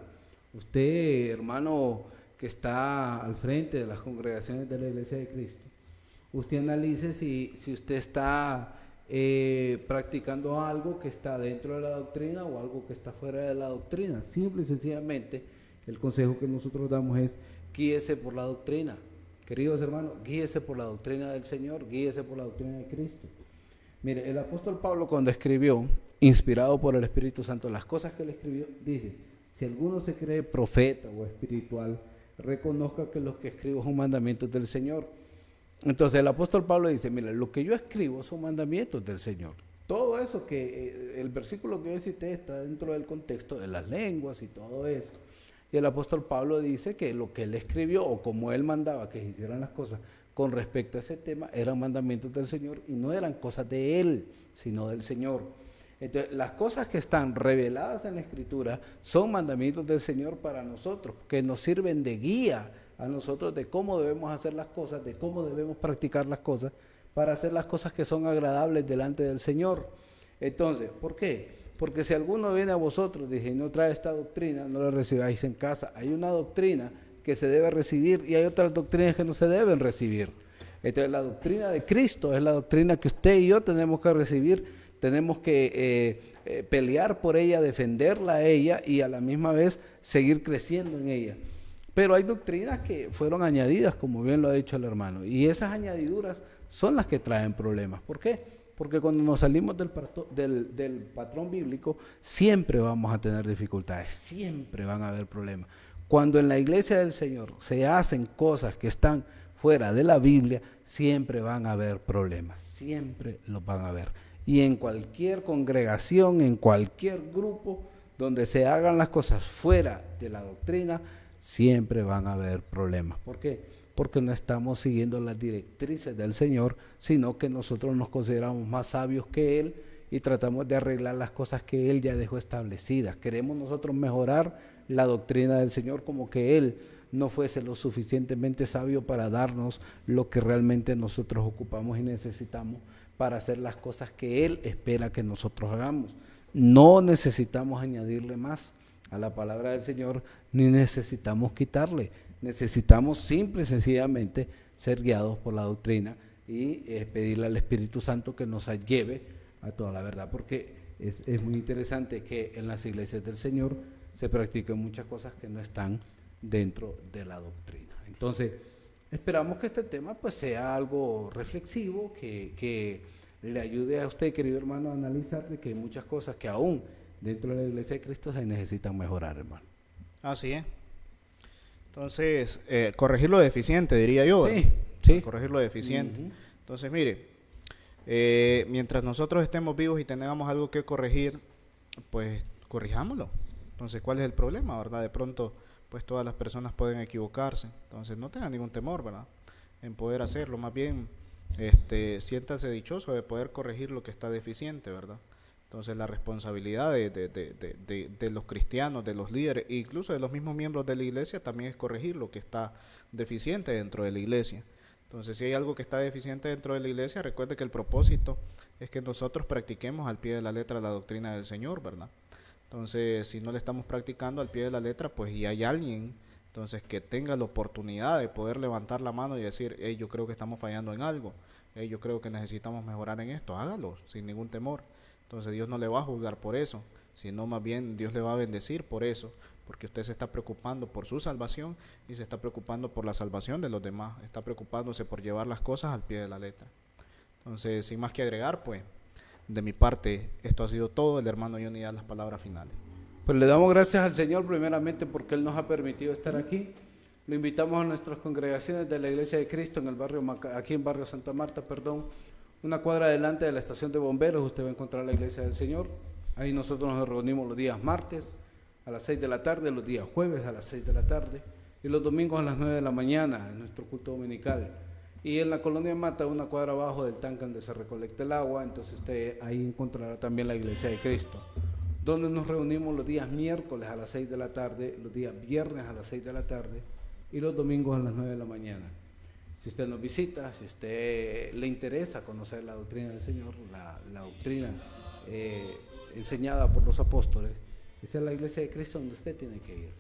Usted, hermano, que está al frente de las congregaciones de la Iglesia de Cristo, usted analice si usted está practicando algo que está dentro de la doctrina o algo que está fuera de la doctrina. Simple y sencillamente, el consejo que nosotros damos es: guíese por la doctrina. Queridos hermanos, guíese por la doctrina del Señor, guíese por la doctrina de Cristo. Mire, el apóstol Pablo, cuando escribió, inspirado por el Espíritu Santo, las cosas que él escribió, dice: si alguno se cree profeta o espiritual, reconozca que los que escribo son mandamientos del Señor. Entonces el apóstol Pablo dice: mira, lo que yo escribo son mandamientos del Señor. Todo eso que el versículo que yo cité está dentro del contexto de las lenguas y todo eso. Y el apóstol Pablo dice que lo que él escribió, o como él mandaba que se hicieran las cosas con respecto a ese tema, eran mandamientos del Señor y no eran cosas de él, sino del Señor. Entonces, las cosas que están reveladas en la Escritura son mandamientos del Señor para nosotros, que nos sirven de guía a nosotros de cómo debemos hacer las cosas, de cómo debemos practicar las cosas, para hacer las cosas que son agradables delante del Señor. Entonces, ¿por qué? Porque si alguno viene a vosotros, dije, y no trae esta doctrina, no la recibáis en casa. Hay una doctrina que se debe recibir y hay otras doctrinas que no se deben recibir. Entonces, la doctrina de Cristo es la doctrina que usted y yo tenemos que recibir. Tenemos que pelear por ella, defenderla a ella y a la misma vez seguir creciendo en ella. Pero hay doctrinas que fueron añadidas, como bien lo ha dicho el hermano, y esas añadiduras son las que traen problemas. ¿Por qué? Porque cuando nos salimos del patrón bíblico, siempre vamos a tener dificultades, siempre van a haber problemas. Cuando en la iglesia del Señor se hacen cosas que están fuera de la Biblia, siempre van a haber problemas, siempre los van a haber. Y en cualquier congregación, en cualquier grupo donde se hagan las cosas fuera de la doctrina, siempre van a haber problemas. ¿Por qué? Porque no estamos siguiendo las directrices del Señor, sino que nosotros nos consideramos más sabios que Él y tratamos de arreglar las cosas que Él ya dejó establecidas. Queremos nosotros mejorar la doctrina del Señor, como que Él no fuese lo suficientemente sabio para darnos lo que realmente nosotros ocupamos y necesitamos para hacer las cosas que Él espera que nosotros hagamos. No necesitamos añadirle más a la palabra del Señor, ni necesitamos quitarle. Necesitamos simple y sencillamente ser guiados por la doctrina y pedirle al Espíritu Santo que nos lleve a toda la verdad, porque es muy interesante que en las iglesias del Señor se practiquen muchas cosas que no están dentro de la doctrina. Entonces, esperamos que este tema pues sea algo reflexivo, que le ayude a usted, querido hermano, a analizar de que hay muchas cosas que aún dentro de la iglesia de Cristo se necesitan mejorar, hermano. Así es. Entonces, corregir lo deficiente, diría yo. Sí. Corregir lo deficiente. Entonces, mire, mientras nosotros estemos vivos y tengamos algo que corregir, pues corrijámoslo. Entonces, ¿cuál es el problema, verdad? De pronto, pues todas las personas pueden equivocarse. Entonces, no tengan ningún temor, ¿verdad?, en poder hacerlo. Más bien, siéntase dichoso de poder corregir lo que está deficiente, ¿verdad? Entonces la responsabilidad de los cristianos, de los líderes, e incluso de los mismos miembros de la iglesia, también es corregir lo que está deficiente dentro de la iglesia. Entonces, si hay algo que está deficiente dentro de la iglesia, recuerde que el propósito es que nosotros practiquemos al pie de la letra la doctrina del Señor, ¿verdad? Entonces, si no le estamos practicando al pie de la letra, pues y hay alguien entonces que tenga la oportunidad de poder levantar la mano y decir: hey, yo creo que estamos fallando en algo, hey, yo creo que necesitamos mejorar en esto, hágalo sin ningún temor. Entonces Dios no le va a juzgar por eso, sino más bien Dios le va a bendecir por eso, porque usted se está preocupando por su salvación y se está preocupando por la salvación de los demás, está preocupándose por llevar las cosas al pie de la letra. Entonces, sin más que agregar, pues, de mi parte, esto ha sido todo. El hermano Johnny da las palabras finales. Pues le damos gracias al Señor primeramente porque Él nos ha permitido estar aquí. Lo invitamos a nuestras congregaciones de la Iglesia de Cristo en el barrio aquí en barrio Santa Marta, una cuadra adelante de la estación de bomberos. Usted va a encontrar la Iglesia del Señor. Ahí nosotros nos reunimos los días martes a las 6 de la tarde, los días jueves a las 6 de la tarde y los domingos a las 9 de la mañana en nuestro culto dominical. Y en la colonia Mata, una cuadra abajo del tanque donde se recolecta el agua, entonces usted ahí encontrará también la Iglesia de Cristo, donde nos reunimos los días miércoles a las 6 de la tarde, los días viernes a las 6 de la tarde y los domingos a las 9 de la mañana. Si usted nos visita, si usted le interesa conocer la doctrina del Señor, la doctrina enseñada por los apóstoles, esa es la Iglesia de Cristo donde usted tiene que ir.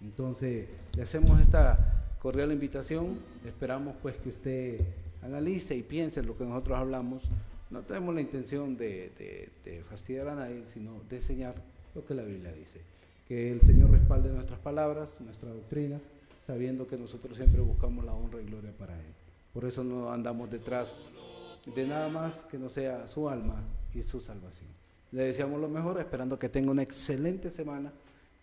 Entonces, le hacemos esta cordial invitación. Esperamos pues que usted analice y piense en lo que nosotros hablamos. No tenemos la intención de fastidiar a nadie, sino de enseñar lo que la Biblia dice. Que el Señor respalde nuestras palabras, nuestra doctrina, sabiendo que nosotros siempre buscamos la honra y gloria para Él. Por eso no andamos detrás de nada más que no sea su alma y su salvación. Le deseamos lo mejor, esperando que tenga una excelente semana,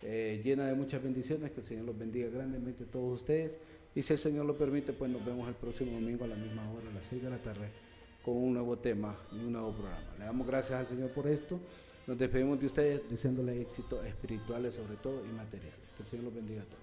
llena de muchas bendiciones, que el Señor los bendiga grandemente a todos ustedes, y si el Señor lo permite, pues nos vemos el próximo domingo a la misma hora, a las 6 de la tarde, con un nuevo tema y un nuevo programa. Le damos gracias al Señor por esto, nos despedimos de ustedes deseándole éxitos espirituales sobre todo y materiales. Que el Señor los bendiga a todos.